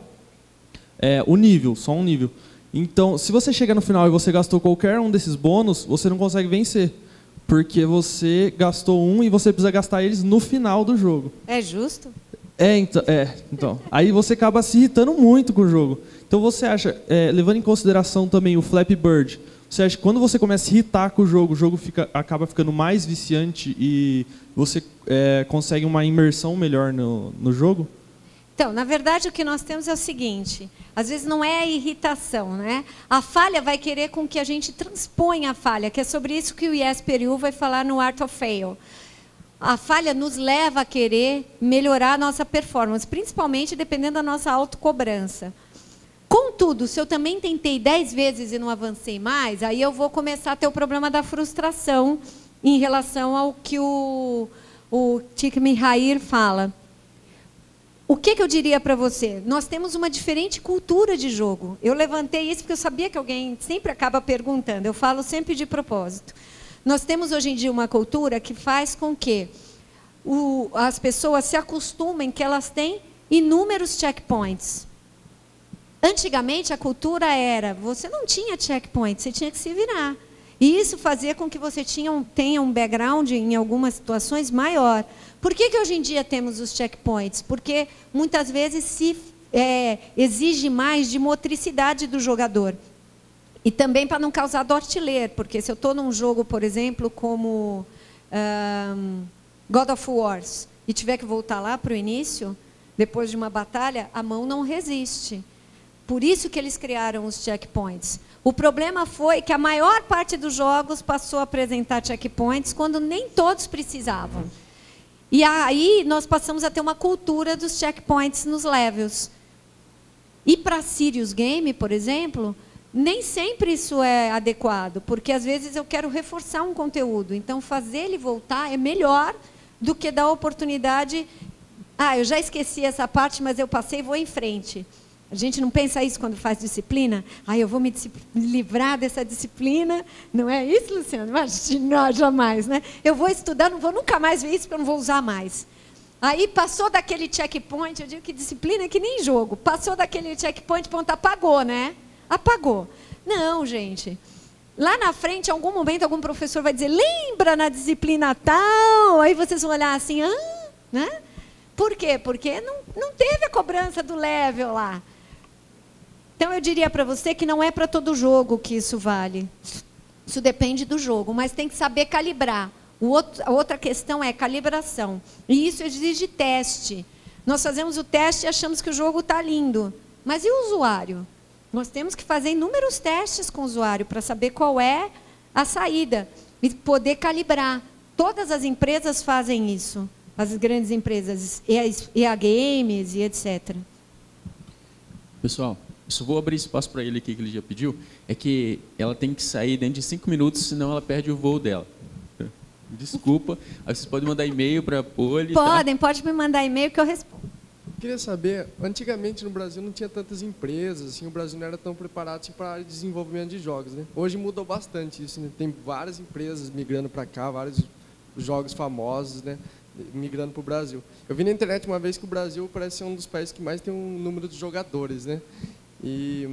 O nível, só um nível. Então, se você chega no final e você gastou qualquer um desses bônus, você não consegue vencer. Porque você gastou um e você precisa gastar eles no final do jogo. É justo? Então. Aí você acaba se irritando muito com o jogo. Então você acha, levando em consideração também o Flappy Bird, você acha que quando você começa a se irritar com o jogo acaba ficando mais viciante e você consegue uma imersão melhor no jogo? Então, na verdade, o que nós temos é o seguinte, às vezes não é a irritação, né? A falha vai querer com que a gente transponha a falha, que é sobre isso que o Jesper Juhl vai falar no Art of Fail. A falha nos leva a querer melhorar a nossa performance, principalmente dependendo da nossa autocobrança. Contudo, se eu também tentei 10 vezes e não avancei mais, aí eu vou começar a ter o problema da frustração em relação ao que o Csikszentmihalyi fala. O que eu diria para você? Nós temos uma diferente cultura de jogo. Eu levantei isso porque eu sabia que alguém sempre acaba perguntando. Eu falo sempre de propósito. Nós temos hoje em dia uma cultura que faz com que as pessoas se acostumem que elas têm inúmeros checkpoints. Antigamente, a cultura era, você não tinha checkpoint, você tinha que se virar. E isso fazia com que você tenha um background, em algumas situações, maior. Por que hoje em dia temos os checkpoints? Porque, muitas vezes, se exige mais de motricidade do jogador. E também para não causar do artilheiro, porque se eu estou num jogo, por exemplo, como God of Wars, e tiver que voltar lá para o início, depois de uma batalha, a mão não resiste. Por isso que eles criaram os checkpoints. O problema foi que a maior parte dos jogos passou a apresentar checkpoints quando nem todos precisavam. E aí nós passamos a ter uma cultura dos checkpoints nos levels. E para Serious Game, por exemplo, nem sempre isso é adequado, porque às vezes eu quero reforçar um conteúdo. Então, fazer ele voltar é melhor do que dar a oportunidade. Eu já esqueci essa parte, mas eu passei e vou em frente. A gente não pensa isso quando faz disciplina? Eu vou me livrar dessa disciplina. Não é isso, Luciano? Imagina, jamais, né? Eu vou estudar, não vou nunca mais ver isso, porque eu não vou usar mais. Aí passou daquele checkpoint, eu digo que disciplina é que nem jogo. Passou daquele checkpoint, pronto, apagou, né? Apagou. Não, gente. Lá na frente, em algum momento, algum professor vai dizer, lembra na disciplina tal? Aí vocês vão olhar assim, né? Por quê? Porque não teve a cobrança do level lá. Então, eu diria para você que não é para todo jogo que isso vale. Isso depende do jogo, mas tem que saber calibrar. A outra questão é calibração. E isso exige teste. Nós fazemos o teste e achamos que o jogo está lindo. Mas e o usuário? Nós temos que fazer inúmeros testes com o usuário para saber qual é a saída e poder calibrar. Todas as empresas fazem isso. As grandes empresas, EA Games e etc. Pessoal, só vou abrir espaço para ele aqui, que ele já pediu, é que ela tem que sair dentro de 5 minutos, senão ela perde o voo dela. Desculpa, aí vocês podem mandar e-mail para a Poli. Pode me mandar e-mail que eu respondo. Queria saber, antigamente no Brasil não tinha tantas empresas, assim, o Brasil não era tão preparado assim, para a área de desenvolvimento de jogos, né? Hoje mudou bastante isso, né? Tem várias empresas migrando para cá, vários jogos famosos, né? Migrando para o Brasil. Eu vi na internet uma vez que o Brasil parece ser um dos países que mais tem um número de jogadores, né? E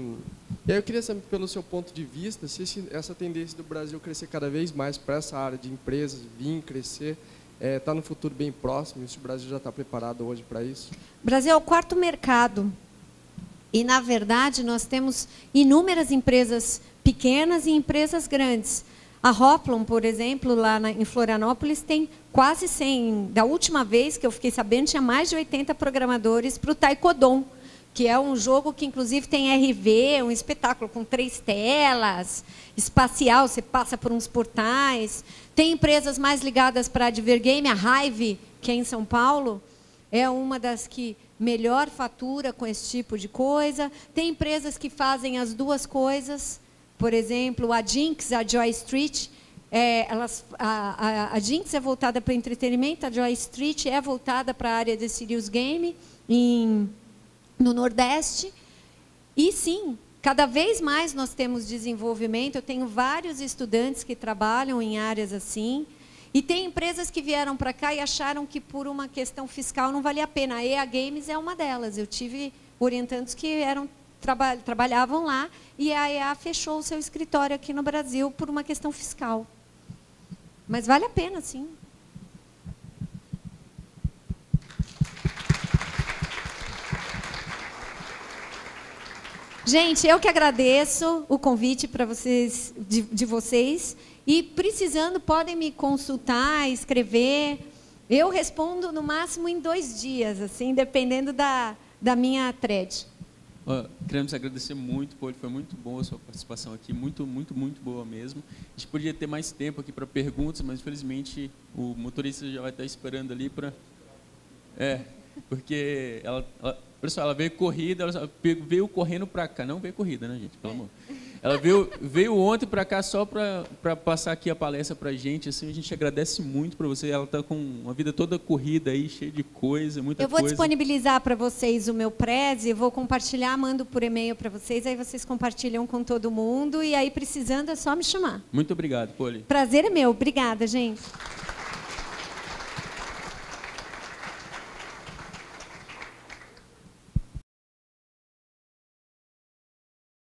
aí eu queria saber, pelo seu ponto de vista, se essa tendência do Brasil crescer cada vez mais para essa área de empresas, vir crescer, está no futuro bem próximo, se o Brasil já está preparado hoje para isso? O Brasil é o 4º mercado. E, na verdade, nós temos inúmeras empresas pequenas e empresas grandes. A Hoplon, por exemplo, lá em Florianópolis, tem quase 100. Da última vez que eu fiquei sabendo, tinha mais de 80 programadores para o Taekwondo, que é um jogo que, inclusive, tem RV, um espetáculo com 3 telas, espacial, você passa por uns portais. Tem empresas mais ligadas para Advergame, a Hive, que é em São Paulo, é uma das que melhor fatura com esse tipo de coisa. Tem empresas que fazem as duas coisas. Por exemplo, a Jinx, a Joy Street, a Jinx é voltada para entretenimento, a Joy Street é voltada para a área de Serious Game, no Nordeste. E, sim, cada vez mais nós temos desenvolvimento. Eu tenho vários estudantes que trabalham em áreas assim. E tem empresas que vieram para cá e acharam que, por uma questão fiscal, não valia a pena. A EA Games é uma delas. Eu tive orientandos que trabalhavam lá e a EA fechou o seu escritório aqui no Brasil por uma questão fiscal. Mas vale a pena, sim. Gente, eu que agradeço o convite para vocês, de vocês. E, precisando, podem me consultar, escrever. Eu respondo, no máximo, em 2 dias, assim, dependendo da minha thread. Queremos agradecer muito, Poli, foi muito boa a sua participação aqui, muito boa mesmo. A gente podia ter mais tempo aqui para perguntas, mas, infelizmente, o motorista já vai estar esperando ali para... porque ela veio corrida, ela veio correndo para cá, não veio corrida, né, gente? Pelo amor. Ela veio ontem para cá só para passar aqui a palestra para a gente. Assim, a gente agradece muito para você. Ela está com uma vida toda corrida aí, cheia de coisa, muita coisa. Eu vou disponibilizar para vocês o meu Prezi, vou compartilhar, mando por e-mail para vocês, aí vocês compartilham com todo mundo e aí, precisando, é só me chamar. Muito obrigado, Poli. Prazer é meu. Obrigada, gente.